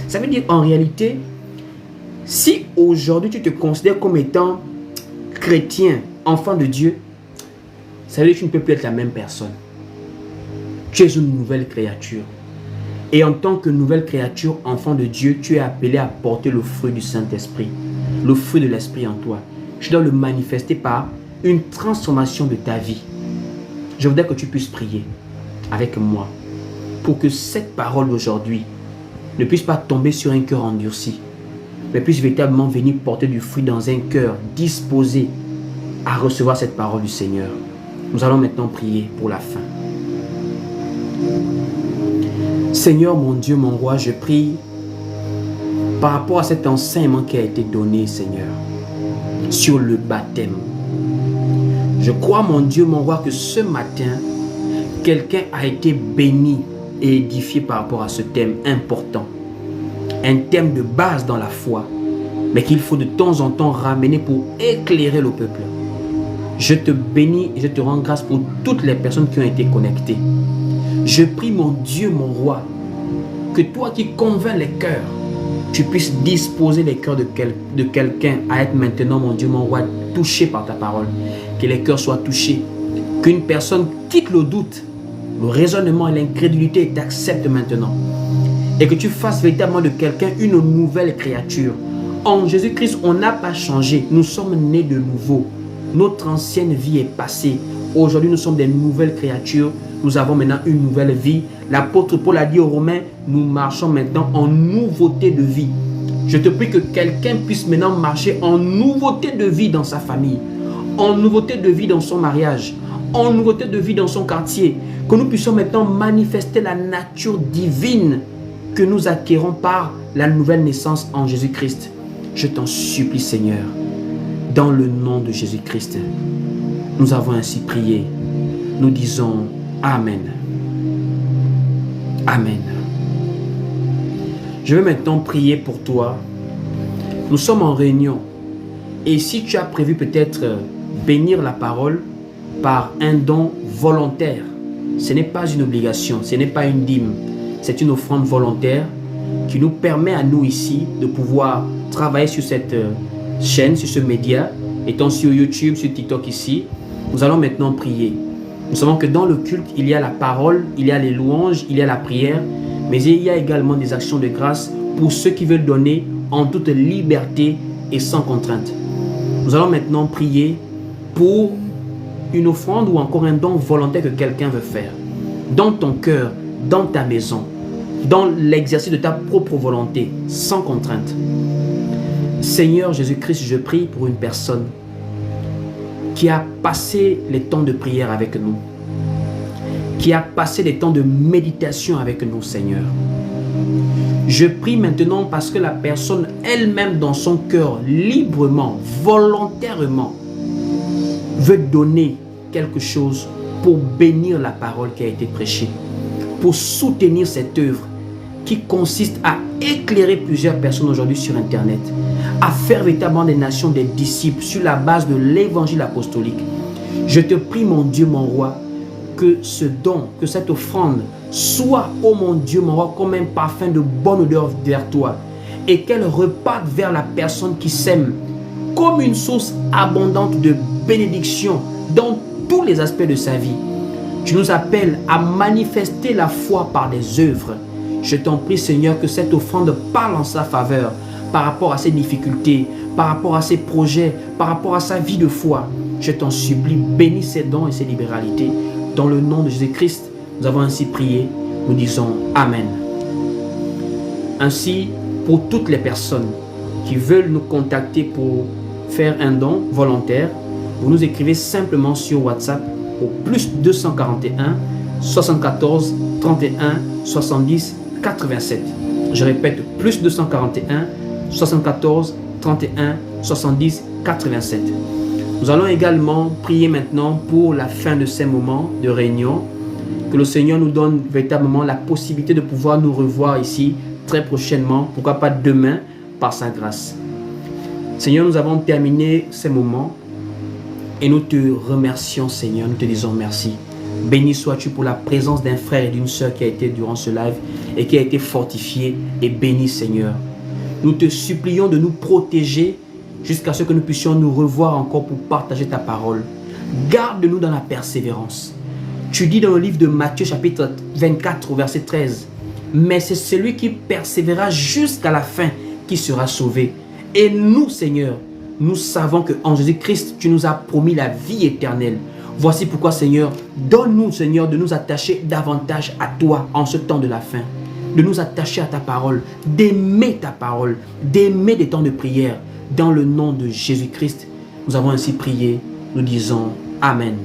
Ça veut dire en réalité, si aujourd'hui tu te considères comme étant chrétien, enfant de Dieu, ça veut dire que tu ne peux plus être la même personne. Tu es une nouvelle créature. Et en tant que nouvelle créature, enfant de Dieu, tu es appelé à porter le fruit du Saint-Esprit. Le fruit de l'Esprit en toi. Tu dois le manifester par une transformation de ta vie. Je voudrais que tu puisses prier avec moi. pour que cette parole d'aujourd'hui ne puisse pas tomber sur un cœur endurci, mais puisse véritablement venir porter du fruit dans un cœur disposé à recevoir cette parole du Seigneur. Nous allons maintenant prier pour la fin. Seigneur, mon Dieu, mon roi, je prie par rapport à cet enseignement qui a été donné, Seigneur, sur le baptême. Je crois, mon Dieu, mon roi, que ce matin, quelqu'un a été béni et édifié par rapport à ce thème important. Un thème de base dans la foi, mais qu'il faut de temps en temps ramener pour éclairer le peuple. Je te bénis et je te rends grâce pour toutes les personnes qui ont été connectées. Je prie, mon Dieu, mon roi, que toi qui convaincs les cœurs, tu puisses disposer les cœurs de quelqu'un à être maintenant, mon Dieu, mon roi, touché par ta parole. Que les cœurs soient touchés. Qu'une personne quitte le doute, le raisonnement et l'incrédulité et t'accepte maintenant. Et que tu fasses véritablement de quelqu'un une nouvelle créature. En Jésus-Christ, on n'a pas changé. Nous sommes nés de nouveau. Notre ancienne vie est passée. Aujourd'hui, nous sommes des nouvelles créatures. Nous avons maintenant une nouvelle vie. L'apôtre Paul a dit aux Romains, nous marchons maintenant en nouveauté de vie. Je te prie que quelqu'un puisse maintenant marcher en nouveauté de vie dans sa famille, en nouveauté de vie dans son mariage, en nouveauté de vie dans son quartier. Que nous puissions maintenant manifester la nature divine que nous acquérons par la nouvelle naissance en Jésus-Christ. Je t'en supplie, Seigneur, dans le nom de Jésus-Christ. Nous avons ainsi prié. Nous disons Amen. Amen. Je vais maintenant prier pour toi. Nous sommes en réunion. Et si tu as prévu peut-être bénir la parole par un don volontaire, ce n'est pas une obligation, ce n'est pas une dîme. C'est une offrande volontaire qui nous permet à nous ici de pouvoir travailler sur cette chaîne, sur ce média, étant sur YouTube, sur TikTok ici. Nous allons maintenant prier. Nous savons que dans le culte, il y a la parole, il y a les louanges, il y a la prière, mais il y a également des actions de grâce pour ceux qui veulent donner en toute liberté et sans contrainte. Nous allons maintenant prier pour une offrande ou encore un don volontaire que quelqu'un veut faire. Dans ton cœur, dans ta maison, dans l'exercice de ta propre volonté, sans contrainte. Seigneur Jésus-Christ, je prie pour une personne qui a passé les temps de prière avec nous, qui a passé les temps de méditation avec nous, Seigneur. Je prie maintenant parce que la personne elle-même dans son cœur, librement, volontairement, veut donner quelque chose pour bénir la parole qui a été prêchée, pour soutenir cette œuvre qui consiste à éclairer plusieurs personnes aujourd'hui sur Internet, à faire véritablement des nations des disciples sur la base de l'évangile apostolique. Je te prie, mon Dieu, mon roi, que ce don, que cette offrande soit, oh mon Dieu, mon roi, comme un parfum de bonne odeur vers toi et qu'elle reparte vers la personne qui s'aime comme une source abondante de bénédiction dans tous les aspects de sa vie. Tu nous appelles à manifester la foi par des œuvres. Je t'en prie, Seigneur, que cette offrande parle en sa faveur par rapport à ses difficultés, par rapport à ses projets, par rapport à sa vie de foi. Je t'en supplie, bénis ses dons et ses libéralités. Dans le nom de Jésus-Christ, nous avons ainsi prié. Nous disons Amen. Ainsi, pour toutes les personnes qui veulent nous contacter pour faire un don volontaire, vous nous écrivez simplement sur WhatsApp au plus 241 74 31 70 87. Je répète, plus 241 74 31 70 87. Nous allons également prier maintenant pour la fin de ces moments de réunion. Que le Seigneur nous donne véritablement la possibilité de pouvoir nous revoir ici très prochainement, pourquoi pas demain, par sa grâce. Seigneur, nous avons terminé ces moments et nous te remercions, Seigneur, nous te disons merci. Béni sois-tu pour la présence d'un frère et d'une sœur qui a été durant ce live et qui a été fortifié et béni, Seigneur. Nous te supplions de nous protéger jusqu'à ce que nous puissions nous revoir encore pour partager ta parole. Garde-nous dans la persévérance. Tu dis dans le livre de Matthieu chapitre 24 verset 13, mais c'est celui qui persévérera jusqu'à la fin qui sera sauvé. Et nous, Seigneur, nous savons qu'en Jésus-Christ, tu nous as promis la vie éternelle. Voici pourquoi, Seigneur, donne-nous, Seigneur, de nous attacher davantage à toi en ce temps de la fin, de nous attacher à ta parole, d'aimer ta parole, d'aimer des temps de prière. Dans le nom de Jésus-Christ, nous avons ainsi prié, nous disons Amen.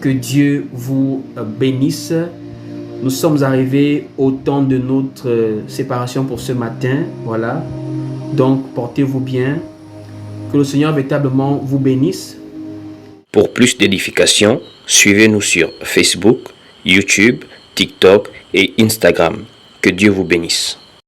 Que Dieu vous bénisse. Nous sommes arrivés au temps de notre séparation pour ce matin. Voilà. Donc, portez-vous bien. Que le Seigneur véritablement vous bénisse. Pour plus d'édification, suivez-nous sur Facebook, YouTube, TikTok et Instagram. Que Dieu vous bénisse.